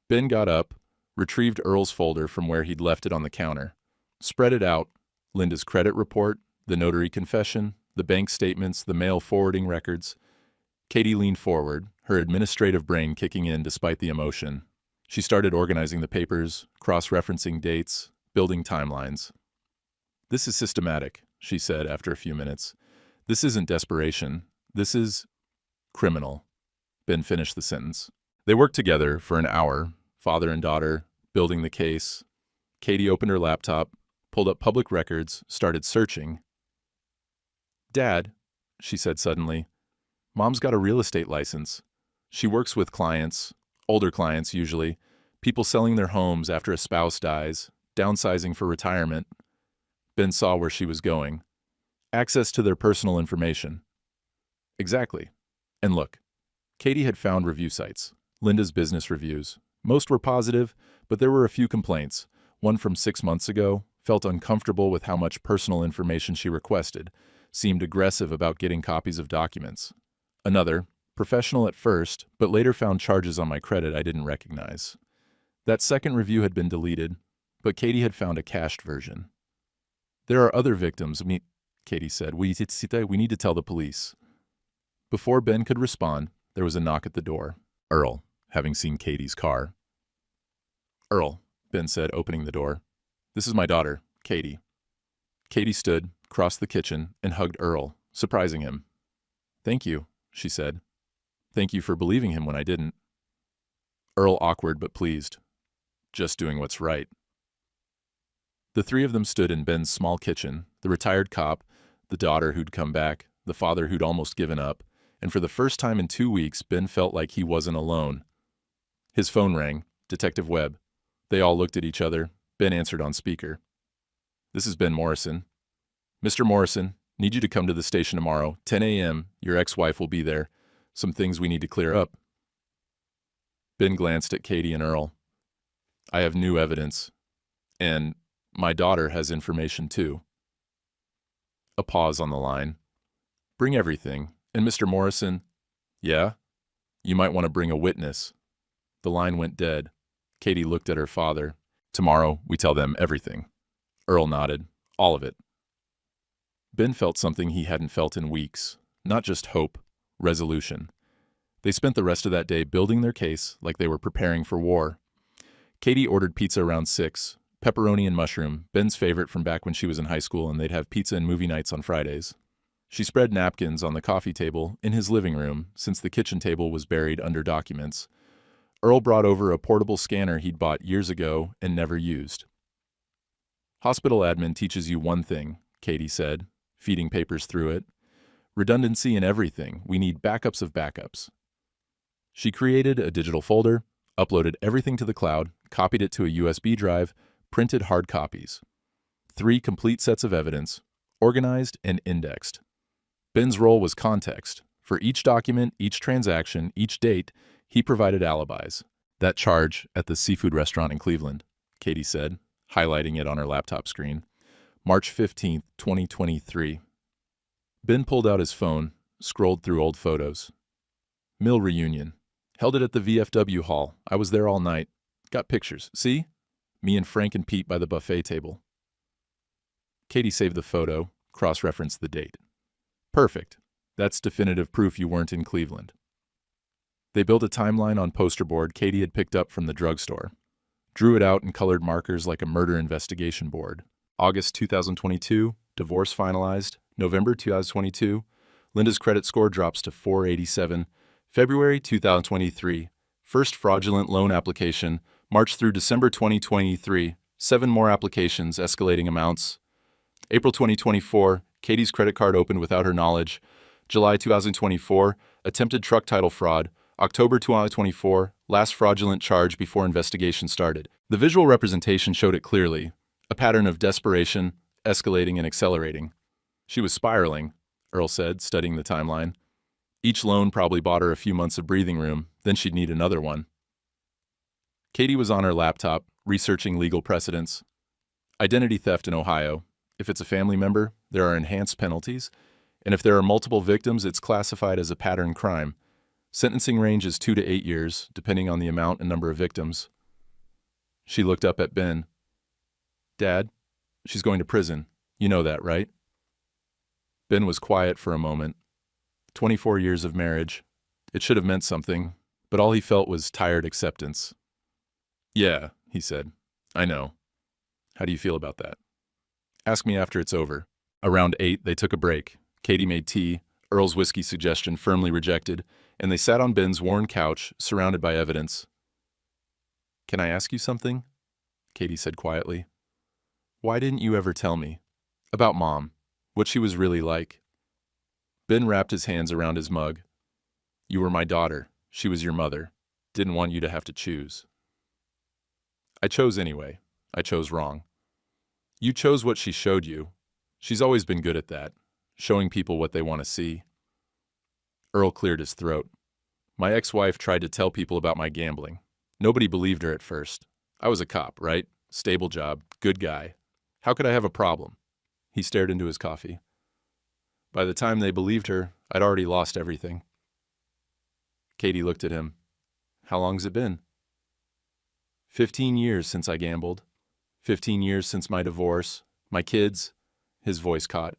Ben got up, retrieved Earl's folder from where he'd left it on the counter, spread it out, Linda's credit report, the notary confession, the bank statements, the mail forwarding records. Katie leaned forward, her administrative brain kicking in despite the emotion. She started organizing the papers, cross-referencing dates, building timelines. This is systematic, she said after a few minutes. This isn't desperation. This is criminal. Ben finished the sentence. They worked together for an hour, father and daughter, building the case. Katie opened her laptop, pulled up public records, started searching. Dad, she said suddenly, Mom's got a real estate license. She works with clients, older clients usually, people selling their homes after a spouse dies, downsizing for retirement. Ben saw where she was going. Access to their personal information. Exactly. And look, Katie had found review sites, Linda's business reviews. Most were positive, but there were a few complaints. One from 6 months ago, felt uncomfortable with how much personal information she requested, seemed aggressive about getting copies of documents. Another, professional at first, but later found charges on my credit I didn't recognize. That second review had been deleted, but Katie had found a cached version. There are other victims, Katie said. We need to tell the police. Before Ben could respond, there was a knock at the door. Earl, having seen Katie's car. Earl, Ben said, opening the door. This is my daughter, Katie. Katie stood, crossed the kitchen, and hugged Earl, surprising him. Thank you, she said. Thank you for believing him when I didn't. Earl awkward but pleased. Just doing what's right. The three of them stood in Ben's small kitchen, the retired cop, the daughter who'd come back, the father who'd almost given up, and for the first time in 2 weeks, Ben felt like he wasn't alone. His phone rang, Detective Webb. They all looked at each other. Ben answered on speaker. This is Ben Morrison. Mr. Morrison, need you to come to the station tomorrow, 10 a.m. Your ex-wife will be there. Some things we need to clear up. Ben glanced at Katie and Earl. I have new evidence. And my daughter has information too. A pause on the line. Bring everything. And Mr. Morrison, yeah? You might want to bring a witness. The line went dead. Katie looked at her father. Tomorrow, we tell them everything. Earl nodded. All of it. Ben felt something he hadn't felt in weeks. Not just hope, resolution. They spent the rest of that day building their case like they were preparing for war. Katie ordered pizza around 6, pepperoni and mushroom, Ben's favorite from back when she was in high school, and they'd have pizza and movie nights on Fridays. She spread napkins on the coffee table in his living room since the kitchen table was buried under documents. Earl brought over a portable scanner he'd bought years ago and never used. Hospital admin teaches you one thing, Katie said, feeding papers through it. Redundancy in everything. We need backups of backups. She created a digital folder, uploaded everything to the cloud, copied it to a USB drive, printed hard copies. 3 complete sets of evidence, organized and indexed. Ben's role was context. For each document, each transaction, each date, he provided alibis. That charge at the seafood restaurant in Cleveland, Katie said, highlighting it on her laptop screen. March 15, 2023. Ben pulled out his phone, scrolled through old photos. Mill reunion. Held it at the VFW hall. I was there all night. Got pictures. See? Me and Frank and Pete by the buffet table. Katie saved the photo, cross-referenced the date. Perfect. That's definitive proof you weren't in Cleveland. They built a timeline on poster board Katie had picked up from the drugstore. Drew it out in colored markers like a murder investigation board. August 2022, divorce finalized. November 2022, Linda's credit score drops to 487. February 2023, first fraudulent loan application. March through December 2023, 7 more applications, escalating amounts. April 2024, Katie's credit card opened without her knowledge. July 2024, attempted truck title fraud. October 2024, last fraudulent charge before investigation started. The visual representation showed it clearly, a pattern of desperation, escalating and accelerating. She was spiraling, Earl said, studying the timeline. Each loan probably bought her a few months of breathing room, then she'd need another one. Katie was on her laptop, researching legal precedents. Identity theft in Ohio. If it's a family member, there are enhanced penalties, and if there are multiple victims, it's classified as a pattern crime. Sentencing range is 2 to 8 years, depending on the amount and number of victims. She looked up at Ben. Dad, she's going to prison. You know that, right? Ben was quiet for a moment. 24 years of marriage. It should have meant something, but all he felt was tired acceptance. Yeah, he said. I know. How do you feel about that? Ask me after it's over. Around 8, they took a break. Katie made tea, Earl's whiskey suggestion firmly rejected, and they sat on Ben's worn couch, surrounded by evidence. Can I ask you something? Katie said quietly. Why didn't you ever tell me? About Mom, what she was really like. Ben wrapped his hands around his mug. You were my daughter. She was your mother. Didn't want you to have to choose. I chose anyway. I chose wrong. You chose what she showed you. She's always been good at that, showing people what they want to see. Earl cleared his throat. My ex-wife tried to tell people about my gambling. Nobody believed her at first. I was a cop, right? Stable job, good guy. How could I have a problem? He stared into his coffee. By the time they believed her, I'd already lost everything. Katie looked at him. How long's it been? 15 years since I gambled. 15 years since my divorce. My kids. His voice caught.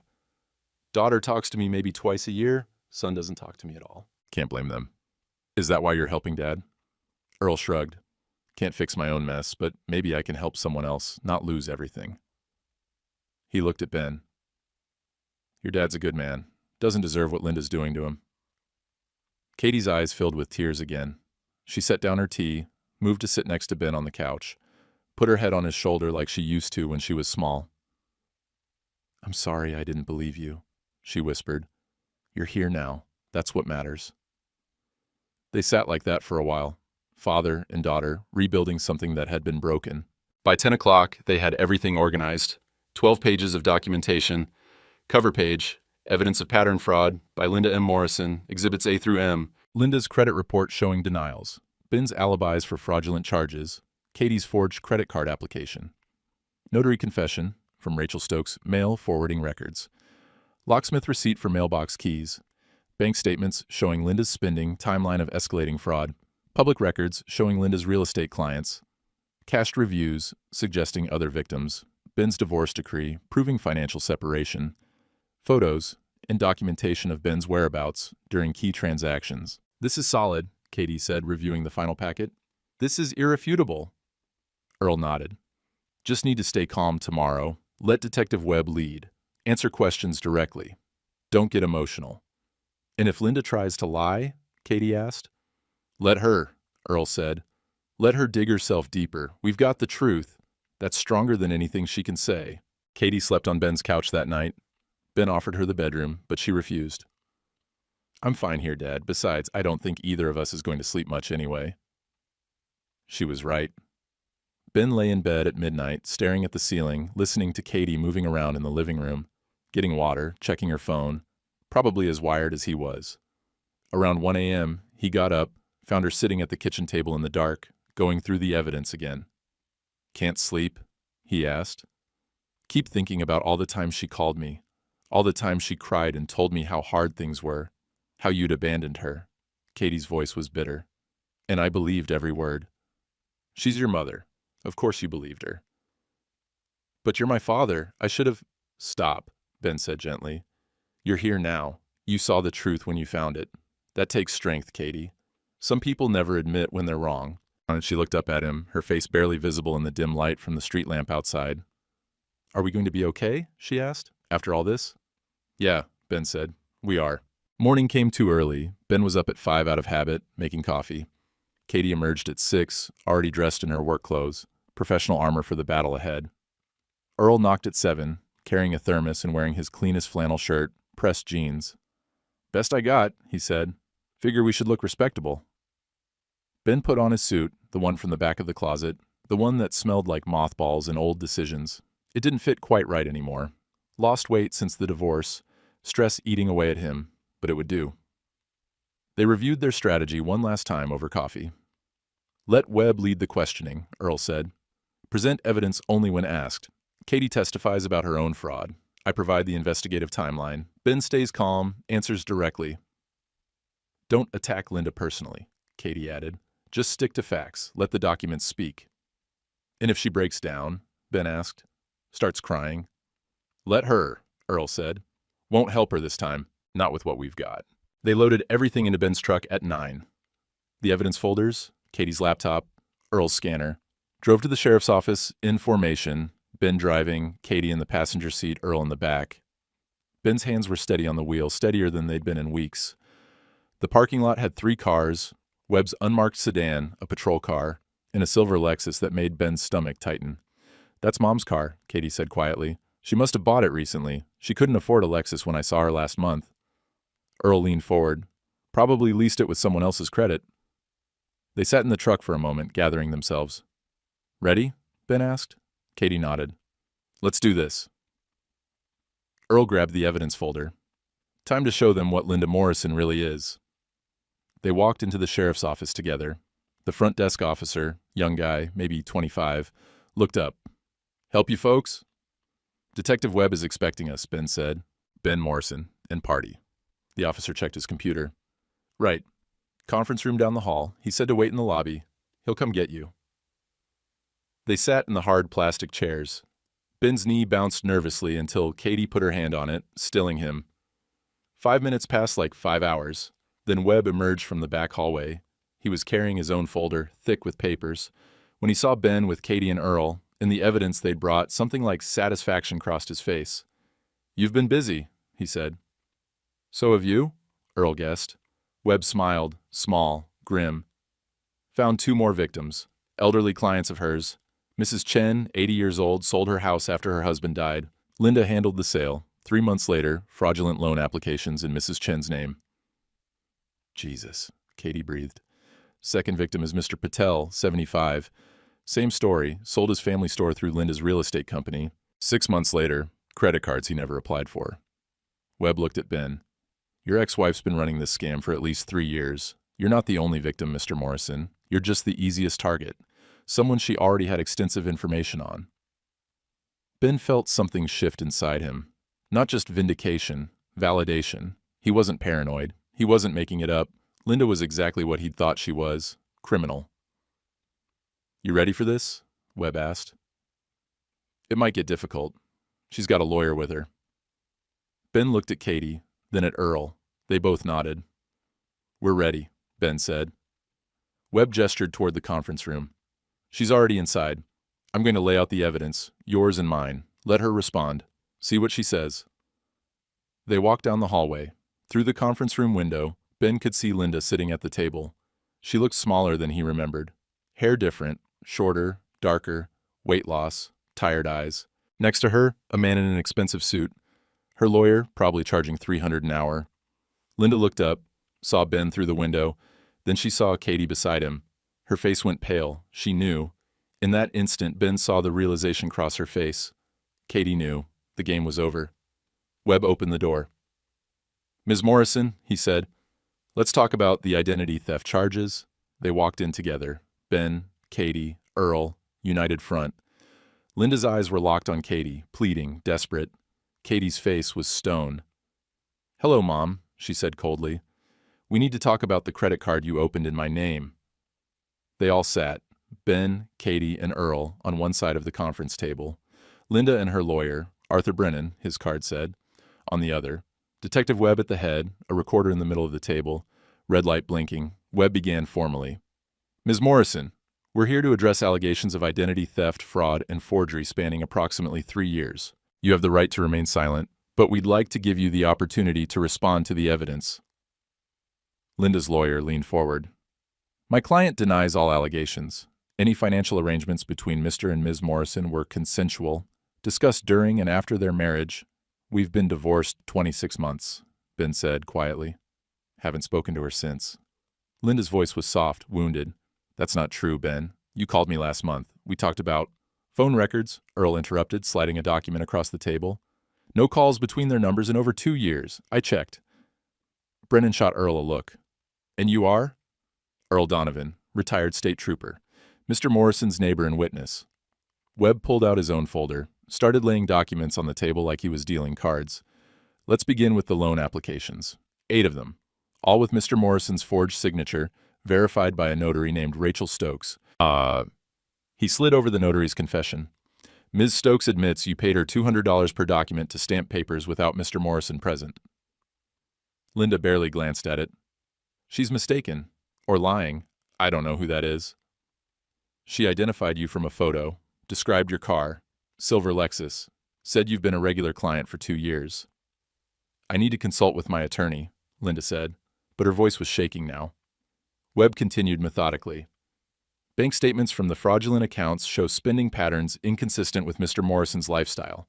Daughter talks to me maybe twice a year. Son doesn't talk to me at all. Can't blame them. Is that why you're helping Dad? Earl shrugged. Can't fix my own mess, but maybe I can help someone else not lose everything. He looked at Ben. Your dad's a good man. Doesn't deserve what Linda's doing to him. Katie's eyes filled with tears again. She set down her tea, moved to sit next to Ben on the couch, put her head on his shoulder like she used to when she was small. I'm sorry I didn't believe you, she whispered. You're here now. That's what matters. They sat like that for a while, father and daughter, rebuilding something that had been broken. By 10 o'clock, they had everything organized. 12 pages of documentation. Cover page, evidence of pattern fraud by Linda M. Morrison, Exhibits A through M. Linda's credit report showing denials. Ben's alibis for fraudulent charges. Katie's forged credit card application. Notary confession from Rachel Stokes, mail forwarding records. Locksmith receipt for mailbox keys. Bank statements showing Linda's spending, timeline of escalating fraud. Public records showing Linda's real estate clients. Cached reviews suggesting other victims. Ben's divorce decree proving financial separation. Photos and documentation of Ben's whereabouts during key transactions. This is solid, Katie said, reviewing the final packet. This is irrefutable. Earl nodded. Just need to stay calm tomorrow. Let Detective Webb lead. Answer questions directly. Don't get emotional. And if Linda tries to lie, Katie asked. Let her, Earl said. Let her dig herself deeper. We've got the truth. That's stronger than anything she can say. Katie slept on Ben's couch that night. Ben offered her the bedroom, but she refused. I'm fine here, Dad. Besides, I don't think either of us is going to sleep much anyway. She was right. Ben lay in bed at midnight, staring at the ceiling, listening to Katie moving around in the living room, getting water, checking her phone, probably as wired as he was. Around 1 a.m., he got up, found her sitting at the kitchen table in the dark, going through the evidence again. Can't sleep? He asked. Keep thinking about all the times she called me, all the times she cried and told me how hard things were, how you'd abandoned her. Katie's voice was bitter. And I believed every word. She's your mother. Of course you believed her. But you're my father. I should have... Stop, Ben said gently. You're here now. You saw the truth when you found it. That takes strength, Katie. Some people never admit when they're wrong. And she looked up at him, her face barely visible in the dim light from the street lamp outside. Are we going to be okay? She asked. After all this? Yeah, Ben said. We are. Morning came too early. Ben was up at 5 out of habit, making coffee. Katie emerged at 6, already dressed in her work clothes, professional armor for the battle ahead. Earl knocked at 7, carrying a thermos and wearing his cleanest flannel shirt, pressed jeans. Best I got, he said. Figure we should look respectable. Ben put on his suit, the one from the back of the closet, the one that smelled like mothballs and old decisions. It didn't fit quite right anymore. Lost weight since the divorce, stress eating away at him, but it would do. They reviewed their strategy one last time over coffee. Let Webb lead the questioning, Earl said. Present evidence only when asked. Katie testifies about her own fraud. I provide the investigative timeline. Ben stays calm, answers directly. Don't attack Linda personally, Katie added. Just stick to facts. Let the documents speak. And if she breaks down, Ben asked, starts crying. Let her, Earl said. Won't help her this time, not with what we've got. They loaded everything into Ben's truck at 9. The evidence folders, Katie's laptop, Earl's scanner. Drove to the sheriff's office, in formation, Ben driving, Katie in the passenger seat, Earl in the back. Ben's hands were steady on the wheel, steadier than they'd been in weeks. The parking lot had 3 cars, Webb's unmarked sedan, a patrol car, and a silver Lexus that made Ben's stomach tighten. That's Mom's car, Katie said quietly. She must have bought it recently. She couldn't afford a Lexus when I saw her last month. Earl leaned forward. Probably leased it with someone else's credit. They sat in the truck for a moment, gathering themselves. Ready? Ben asked. Katie nodded. Let's do this. Earl grabbed the evidence folder. Time to show them what Linda Morrison really is. They walked into the sheriff's office together. The front desk officer, young guy, maybe 25, looked up. Help you folks? Detective Webb is expecting us, Ben said. Ben Morrison and party. The officer checked his computer. Right. Conference room down the hall. He said to wait in the lobby. He'll come get you. They sat in the hard plastic chairs. Ben's knee bounced nervously until Katie put her hand on it, stilling him. 5 minutes passed like 5 hours. Then Webb emerged from the back hallway. He was carrying his own folder, thick with papers. When he saw Ben with Katie and Earl, and the evidence they'd brought, something like satisfaction crossed his face. You've been busy, he said. So have you? Earl guessed. Webb smiled, small, grim. Found 2 more victims, elderly clients of hers. Mrs. Chen, 80 years old, sold her house after her husband died. Linda handled the sale. 3 months later, fraudulent loan applications in Mrs. Chen's name. Jesus, Katie breathed. Second victim is Mr. Patel, 75. Same story, sold his family store through Linda's real estate company. 6 months later, credit cards he never applied for. Webb looked at Ben. Your ex-wife's been running this scam for at least 3 years. You're not the only victim, Mr. Morrison. You're just the easiest target. Someone she already had extensive information on. Ben felt something shift inside him. Not just vindication, validation. He wasn't paranoid. He wasn't making it up. Linda was exactly what he'd thought she was. Criminal. You ready for this? Webb asked. It might get difficult. She's got a lawyer with her. Ben looked at Katie, then at Earl. They both nodded. We're ready, Ben said. Webb gestured toward the conference room. She's already inside. I'm going to lay out the evidence, yours and mine. Let her respond. See what she says. They walked down the hallway. Through the conference room window, Ben could see Linda sitting at the table. She looked smaller than he remembered. Hair different, shorter, darker, weight loss, tired eyes. Next to her, a man in an expensive suit. Her lawyer, probably charging $300 an hour. Linda looked up, saw Ben through the window, then she saw Katie beside him. Her face went pale. She knew. In that instant, Ben saw the realization cross her face. Katie knew. The game was over. Webb opened the door. "Ms. Morrison," he said, "let's talk about the identity theft charges." They walked in together. Ben, Katie, Earl, united front. Linda's eyes were locked on Katie, pleading, desperate. Katie's face was stone. "Hello, Mom," she said coldly. "We need to talk about the credit card you opened in my name." They all sat, Ben, Katie, and Earl, on one side of the conference table. Linda and her lawyer, Arthur Brennan, his card said, on the other. Detective Webb at the head, a recorder in the middle of the table, red light blinking. Webb began formally. "Ms. Morrison, we're here to address allegations of identity theft, fraud, and forgery spanning approximately 3 years. You have the right to remain silent, but we'd like to give you the opportunity to respond to the evidence." Linda's lawyer leaned forward. "My client denies all allegations. Any financial arrangements between Mr. and Ms. Morrison were consensual, discussed during and after their marriage. We've been divorced 26 months, Ben said quietly. Haven't spoken to her since. Linda's voice was soft, wounded. "That's not true, Ben. You called me last month. We talked about—" "Phone records," Earl interrupted, sliding a document across the table. "No calls between their numbers in over 2 years. I checked." Brennan shot Earl a look. "And you are?" "Earl Donovan, retired state trooper. Mr. Morrison's neighbor and witness." Webb pulled out his own folder, started laying documents on the table like he was dealing cards. "Let's begin with the loan applications. 8 of them. All with Mr. Morrison's forged signature, verified by a notary named Rachel Stokes. He slid over the notary's confession. "Ms. Stokes admits you paid her $200 per document to stamp papers without Mr. Morrison present." Linda barely glanced at it. "She's mistaken. Or lying. I don't know who that is." "She identified you from a photo, described your car, silver Lexus, said you've been a regular client for 2 years." "I need to consult with my attorney," Linda said, but her voice was shaking now. Webb continued methodically. "Bank statements from the fraudulent accounts show spending patterns inconsistent with Mr. Morrison's lifestyle.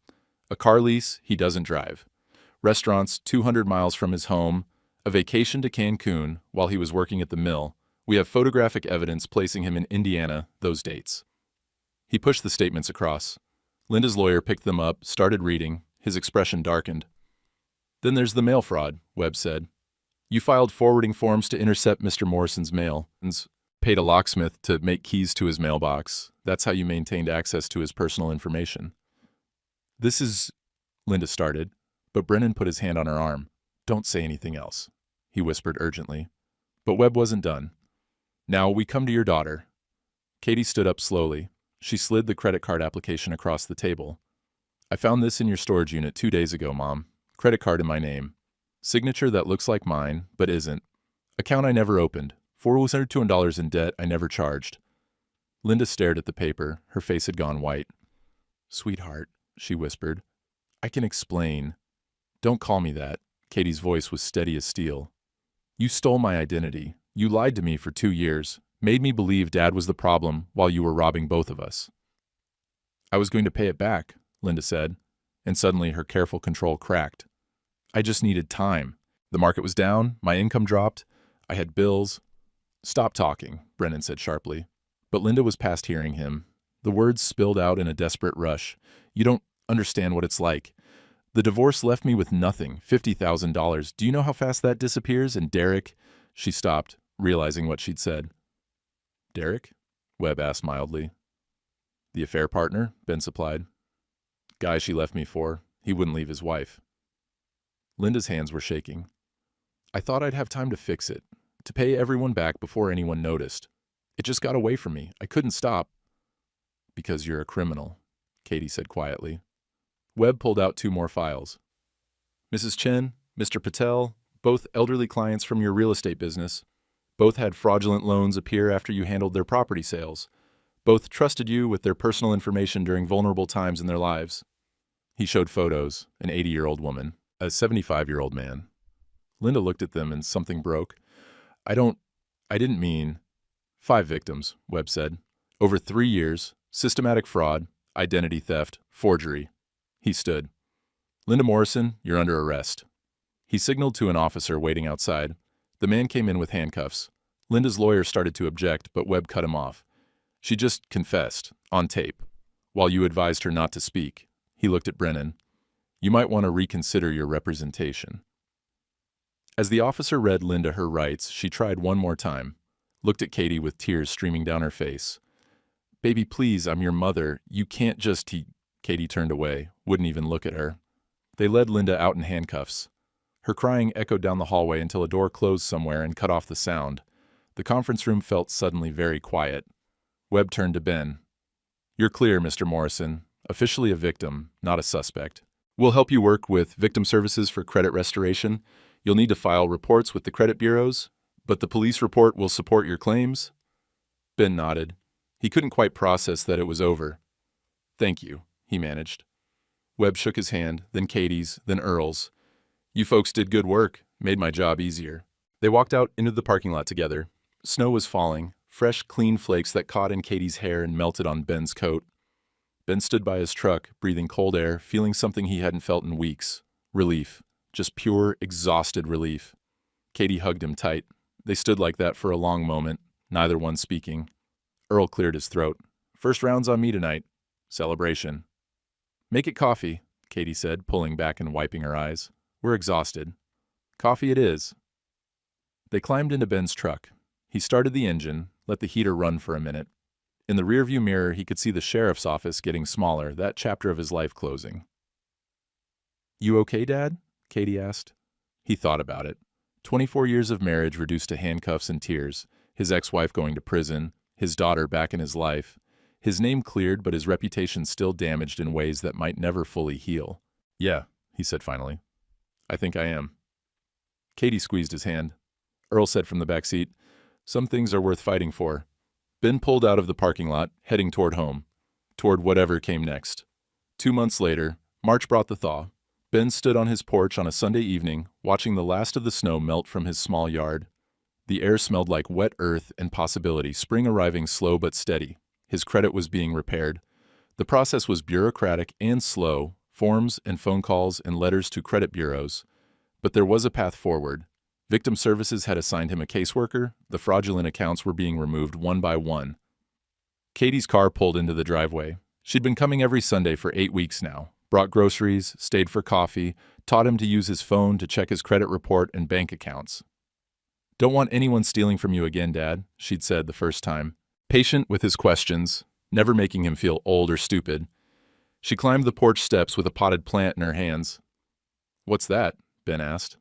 A car lease he doesn't drive. Restaurants 200 miles from his home. A vacation to Cancun while he was working at the mill. We have photographic evidence placing him in Indiana those dates." He pushed the statements across. Linda's lawyer picked them up, started reading. His expression darkened. "Then there's the mail fraud," Webb said. "You filed forwarding forms to intercept Mr. Morrison's mail and paid a locksmith to make keys to his mailbox. That's how you maintained access to his personal information." "This is—" Linda started, but Brennan put his hand on her arm. "Don't say anything else," he whispered urgently. But Webb wasn't done. "Now we come to your daughter." Katie stood up slowly. She slid the credit card application across the table. "I found this in your storage unit 2 days ago, Mom. Credit card in my name. Signature that looks like mine, but isn't. Account I never opened. $402 in debt I never charged." Linda stared at the paper. Her face had gone white. "Sweetheart," she whispered. "I can explain." "Don't call me that." Katie's voice was steady as steel. "You stole my identity. You lied to me for 2 years, made me believe Dad was the problem while you were robbing both of us." "I was going to pay it back," Linda said, and suddenly her careful control cracked. "I just needed time. The market was down, my income dropped, I had bills." "Stop talking," Brennan said sharply. But Linda was past hearing him. The words spilled out in a desperate rush. "You don't understand what it's like. The divorce left me with nothing, $50,000. Do you know how fast that disappears? And Derek—" She stopped, realizing what she'd said. "Derek?" Webb asked mildly. "The affair partner," Ben supplied. "Guy she left me for. He wouldn't leave his wife." Linda's hands were shaking. "I thought I'd have time to fix it, to pay everyone back before anyone noticed. It just got away from me. I couldn't stop." "Because you're a criminal," Katie said quietly. Webb pulled out 2 more files. "Mrs. Chen, Mr. Patel, both elderly clients from your real estate business. Both had fraudulent loans appear after you handled their property sales. Both trusted you with their personal information during vulnerable times in their lives." He showed photos, an 80-year-old woman, A 75-year-old man. Linda looked at them and something broke. I didn't mean. 5 victims, Webb said. Over 3 years, systematic fraud, identity theft, forgery. He stood. Linda Morrison, you're under arrest. He signaled to an officer waiting outside. The man came in with handcuffs. Linda's lawyer started to object, but Webb cut him off. She just confessed, on tape, while you advised her not to speak. He looked at Brennan. You might want to reconsider your representation. As the officer read Linda her rights, she tried one more time, looked at Katie with tears streaming down her face. Baby, please, I'm your mother. You can't just. Katie turned away, wouldn't even look at her. They led Linda out in handcuffs. Her crying echoed down the hallway until a door closed somewhere and cut off the sound. The conference room felt suddenly very quiet. Webb turned to Ben. You're clear, Mr. Morrison. Officially a victim, not a suspect. We'll help you work with victim services for credit restoration. You'll need to file reports with the credit bureaus, but the police report will support your claims. Ben nodded. He couldn't quite process that it was over. Thank you, he managed. Webb shook his hand, then Katie's, then Earl's. You folks did good work, made my job easier. They walked out into the parking lot together. Snow was falling, fresh, clean flakes that caught in Katie's hair and melted on Ben's coat. Ben stood by his truck, breathing cold air, feeling something he hadn't felt in weeks. Relief. Just pure, exhausted relief. Katie hugged him tight. They stood like that for a long moment, neither one speaking. Earl cleared his throat. First round's on me tonight. Celebration. Make it coffee, Katie said, pulling back and wiping her eyes. We're exhausted. Coffee it is. They climbed into Ben's truck. He started the engine, let the heater run for a minute. In the rearview mirror, he could see the sheriff's office getting smaller, that chapter of his life closing. You okay, Dad? Katie asked. He thought about it. 24 years of marriage reduced to handcuffs and tears, his ex-wife going to prison, his daughter back in his life. His name cleared, but his reputation still damaged in ways that might never fully heal. Yeah, he said finally. I think I am. Katie squeezed his hand. Earl said from the back seat, some things are worth fighting for. Ben pulled out of the parking lot, heading toward home, toward whatever came next. 2 months later, March brought the thaw. Ben stood on his porch on a Sunday evening, watching the last of the snow melt from his small yard. The air smelled like wet earth and possibility, spring arriving slow but steady. His credit was being repaired. The process was bureaucratic and slow, forms and phone calls and letters to credit bureaus. But there was a path forward. Victim Services had assigned him a caseworker. The fraudulent accounts were being removed one by one. Katie's car pulled into the driveway. She'd been coming every Sunday for 8 weeks now. Brought groceries, stayed for coffee, taught him to use his phone to check his credit report and bank accounts. Don't want anyone stealing from you again, Dad, she'd said the first time. Patient with his questions, never making him feel old or stupid. She climbed the porch steps with a potted plant in her hands. What's that? Ben asked.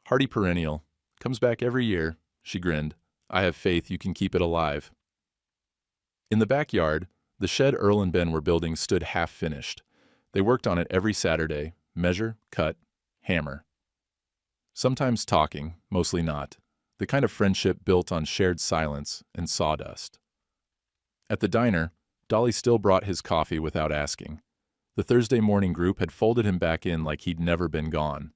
Hardy perennial. Comes back every year, she grinned. I have faith you can keep it alive. In the backyard, the shed Earl and Ben were building stood half-finished. They worked on it every Saturday, measure, cut, hammer. Sometimes talking, mostly not. The kind of friendship built on shared silence and sawdust. At the diner, Dolly still brought his coffee without asking. The Thursday morning group had folded him back in like he'd never been gone.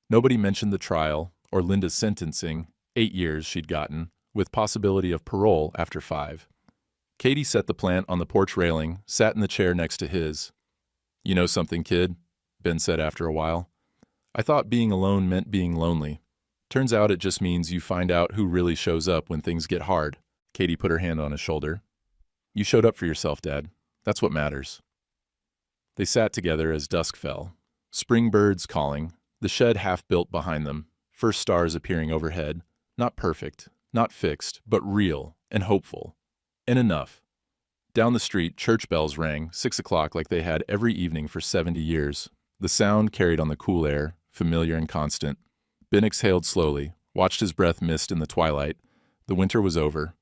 Nobody mentioned the trial or Linda's sentencing, 8 years she'd gotten, with possibility of parole after 5. Katie set the plant on the porch railing, sat in the chair next to his. You know something, kid? Ben said after a while. I thought being alone meant being lonely. Turns out it just means you find out who really shows up when things get hard. Katie put her hand on his shoulder. You showed up for yourself, Dad. That's what matters. They sat together as dusk fell. Spring birds calling, the shed half built behind them, first stars appearing overhead. Not perfect, not fixed, but real and hopeful. And enough. Down the street, church bells rang, 6 o'clock like they had every evening for 70 years. The sound carried on the cool air, familiar and constant. Ben exhaled slowly, watched his breath mist in the twilight. The winter was over.